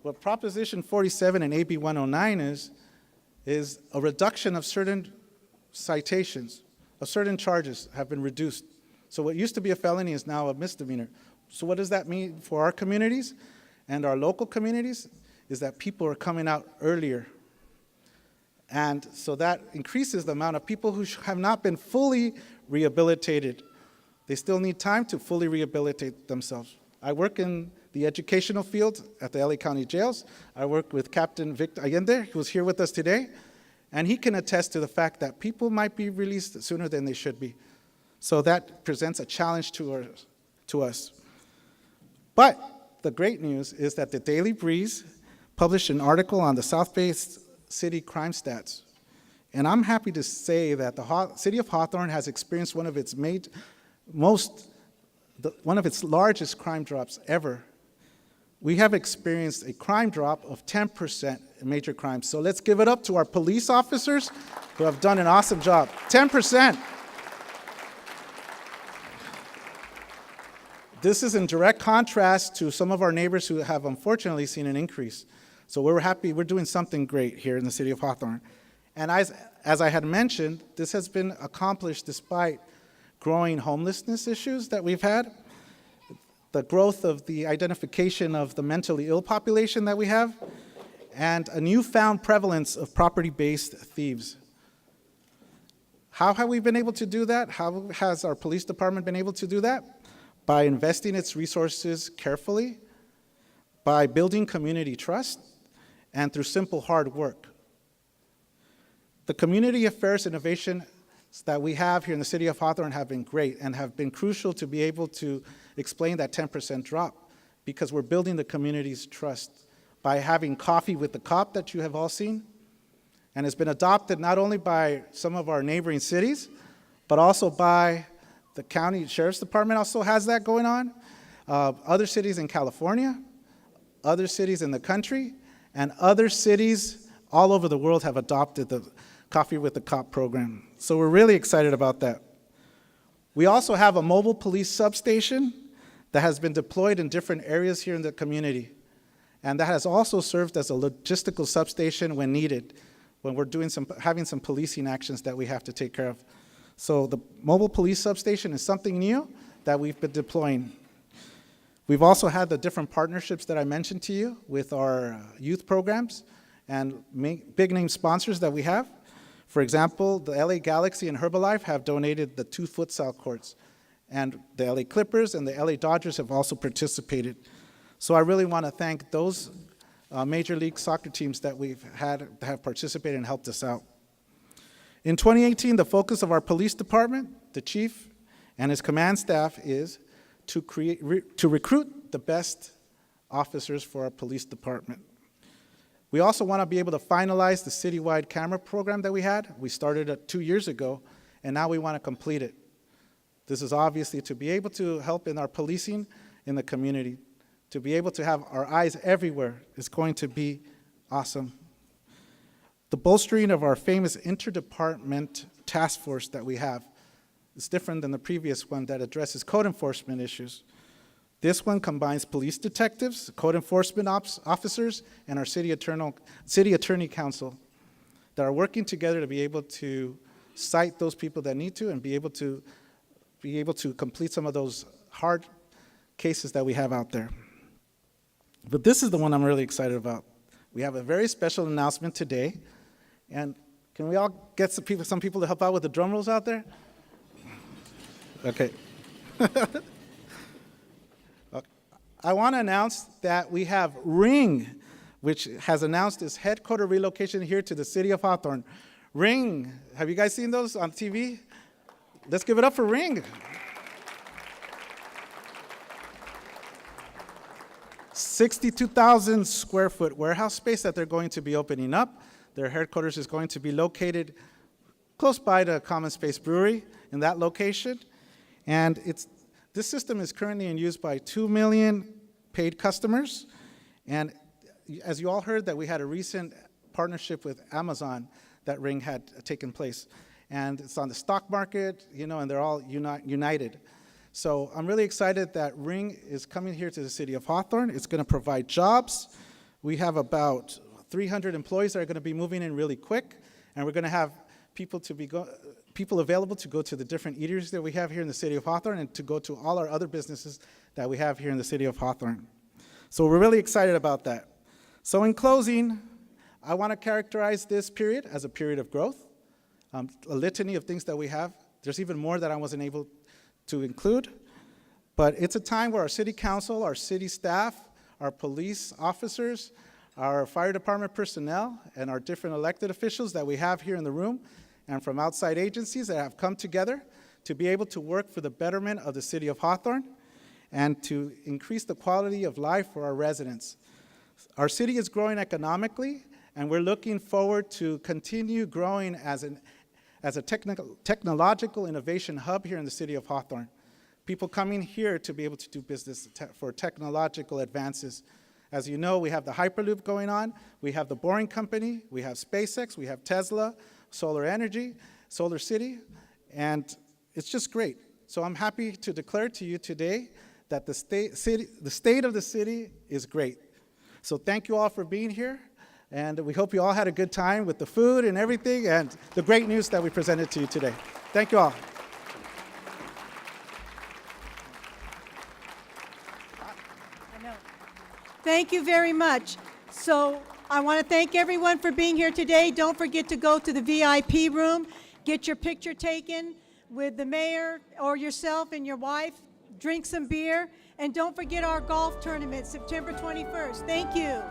[SPEAKER 11] What Proposition 47 and AB 109 is a reduction of certain citations, of certain charges have been reduced. So what used to be a felony is now a misdemeanor. So what does that mean for our communities and our local communities? Is that people are coming out earlier. And so that increases the amount of people who have not been fully rehabilitated. They still need time to fully rehabilitate themselves. I work in the the educational field at the LA County Jails. I work with Captain Victor Allende, who's here with us today, and he can attest to the fact that people might be released sooner than they should be. So that presents a challenge to us. But the great news is that the Daily Breeze published an article on the South Bay City crime stats. And I'm happy to say that the city of Hawthorne has experienced one of its largest crime drops ever. We have experienced a crime drop of 10% in major crimes. So let's give it up to our police officers who have done an awesome job. 10%. This is in direct contrast to some of our neighbors who have unfortunately seen an increase. So we're happy, we're doing something great here in the city of Hawthorne. And as I had mentioned, this has been accomplished despite growing homelessness issues that we've had, the growth of the identification of the mentally ill population that we have, and a newfound prevalence of property-based thieves. How have we been able to do that? How has our police department been able to do that? By investing its resources carefully, by building community trust, and through simple hard work. The community affairs innovations that we have here in the city of Hawthorne have been great and have been crucial to be able to explain that 10% drop, because we're building the community's trust by having Coffee with the Cop that you have all seen. And it's been adopted not only by some of our neighboring cities, but also by the county sheriff's department also has that going on. Other cities in California, other cities in the country, and other cities all over the world have adopted the Coffee with the Cop program. So we're really excited about that. We also have a mobile police substation that has been deployed in different areas here in the community. And that has also served as a logistical substation when needed, when we're having some policing actions that we have to take care of. So the mobile police substation is something new that we've been deploying. We've also had the different partnerships that I mentioned to you with our youth programs and big name sponsors that we have. For example, the LA Galaxy and Herbalife have donated the 2 futsal courts, and the LA Clippers and the LA Dodgers have also participated. So I really want to thank those Major League Soccer teams that we've had that have participated and helped us out. In 2018, the focus of our police department, the chief and his command staff, is to recruit the best officers for our police department. We also want to be able to finalize the citywide camera program that we had. We started it 2 years ago, and now we want to complete it. This is obviously to be able to help in our policing in the community. To be able to have our eyes everywhere is going to be awesome. The bolstering of our famous interdepartment task force that we have is different than the previous one that addresses code enforcement issues. This one combines police detectives, code enforcement officers, and our city attorney council that are working together to be able to cite those people that need to and be able to complete some of those hard cases that we have out there. But this is the one I'm really excited about. We have a very special announcement today. And can we all get some people to help out with the drum rolls out there? Okay. I want to announce that we have Ring, which has announced its headquarter relocation here to the city of Hawthorne. Ring, have you guys seen those on TV? Let's give it up for Ring. 62,000 square foot warehouse space that they're going to be opening up. Their headquarters is going to be located close by the Common Space Brewery in that location. And this system is currently in use by 2 million paid customers. And as you all heard, that we had a recent partnership with Amazon that Ring had taken place. And it's on the stock market, and they're all united. So I'm really excited that Ring is coming here to the city of Hawthorne. It's going to provide jobs. We have about 300 employees that are going to be moving in really quick, and we're going to have people available to go to the different eateries that we have here in the city of Hawthorne and to go to all our other businesses that we have here in the city of Hawthorne. So we're really excited about that. So in closing, I want to characterize this period as a period of growth, a litany of things that we have. There's even more that I wasn't able to include, but it's a time where our city council, our city staff, our police officers, our fire department personnel, and our different elected officials that we have here in the room, and from outside agencies that have come together to be able to work for the betterment of the city of Hawthorne and to increase the quality of life for our residents. Our city is growing economically, and we're looking forward to continue growing as a technological innovation hub here in the city of Hawthorne. People coming here to be able to do business for technological advances. As you know, we have the Hyperloop going on, we have the Boring Company, we have SpaceX, we have Tesla, solar energy, Solar City, and it's just great. So I'm happy to declare to you today that the state of the city is great. So thank you all for being here, and we hope you all had a good time with the food and everything and the great news that we presented to you today. Thank you all.
[SPEAKER 10] Thank you very much. So I want to thank everyone for being here today. Don't forget to go to the VIP room, get your picture taken with the mayor or yourself and your wife, drink some beer, and don't forget our golf tournament, September 21st. Thank you.